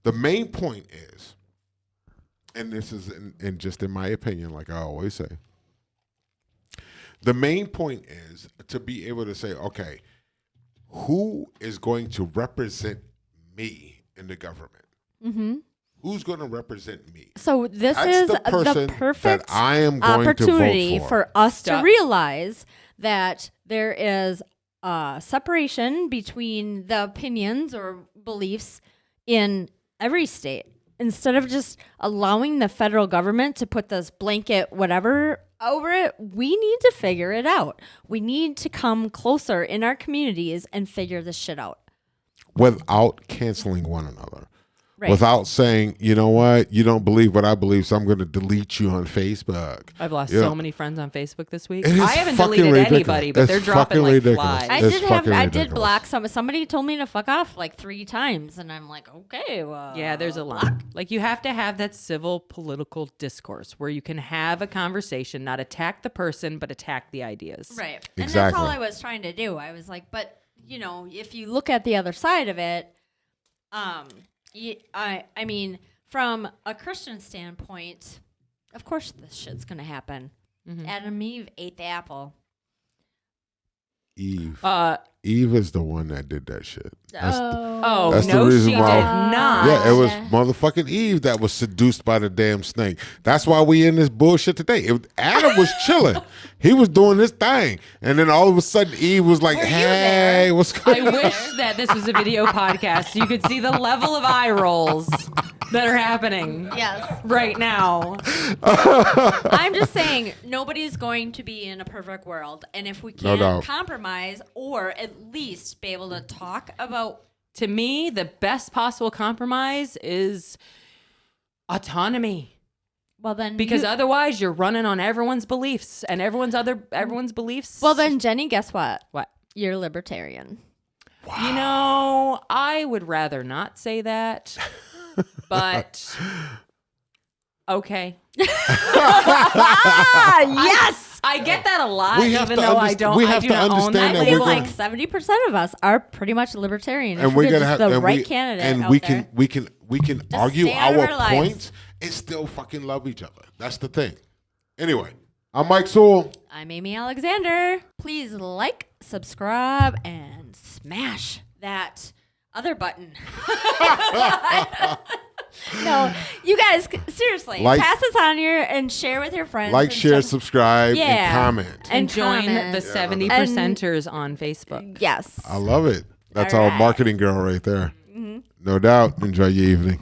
The main point is, and this is just in my opinion, like I always say, the main point is to be able to say, okay, who is going to represent me in the government? Mm-hmm. Who's going to represent me? So this That's is the person the perfect that I am going to vote opportunity for. us Stop. to realize that there is a separation between the opinions or beliefs in every state. Instead of just allowing the federal government to put this blanket whatever over it, we need to figure it out. We need to come closer in our communities and figure this shit out. Without canceling one another. Right. without saying, you know what, you don't believe what I believe, so I'm going to delete you on Facebook. I've lost Yeah. so many friends on Facebook this week. It is I haven't fucking deleted ridiculous. anybody, but It's they're dropping fucking like ridiculous. flies. I did ridiculous. block somebody told me to fuck off like 3 times, and I'm like, okay, well, Yeah, there's a lot. Like, you have to have that civil political discourse where you can have a conversation, not attack the person, but attack the ideas. right. And that's Exactly. all I was trying to do. I was like, but if you look at the other side of it, I mean, from a Christian standpoint, of course this shit's gonna happen. Adam and Eve ate the apple. Eve. Uh, Eve is the one that did that shit. That's oh, That's the no, reason she why- did not. yeah, it was motherfucking Eve that was seduced by the damn snake. That's why we in this bullshit today. Adam was chilling. He was doing this thing. And then all of a sudden Eve was like, Were you hey, there? what's I going on? wish that this was a video podcast so you could see the level of eye rolls that are happening Yes. right now. I'm just saying nobody's going to be in a perfect world, and if we No can't doubt. compromise or at least be able to talk about To me, the best possible compromise is autonomy. well then Because otherwise you're running on everyone's beliefs and everyone's beliefs. well then Jenny, guess what? What? You're libertarian. You know, I would rather not say that. But okay. Yes. I get that a lot, We have even to though I underst- don't. we I have do to not own understand that that I we're feel label. like 70% of us are pretty much libertarian. And If we're you're gonna just have the and right we, candidate and out we there. can argue stay out of our our lives. points and still fucking love each other. That's the thing. Anyway, I'm Mike Sewell. I'm Amy Alexander. Please like, subscribe, and smash that other button. No, you guys, seriously, Like- pass this on here and share with your friends. Like, and share, stuff. subscribe, Yeah. and comment. And join comment. the 70%ers on Facebook. Yes. I love it. That's All our right. marketing girl right there. No doubt. Enjoy your evening.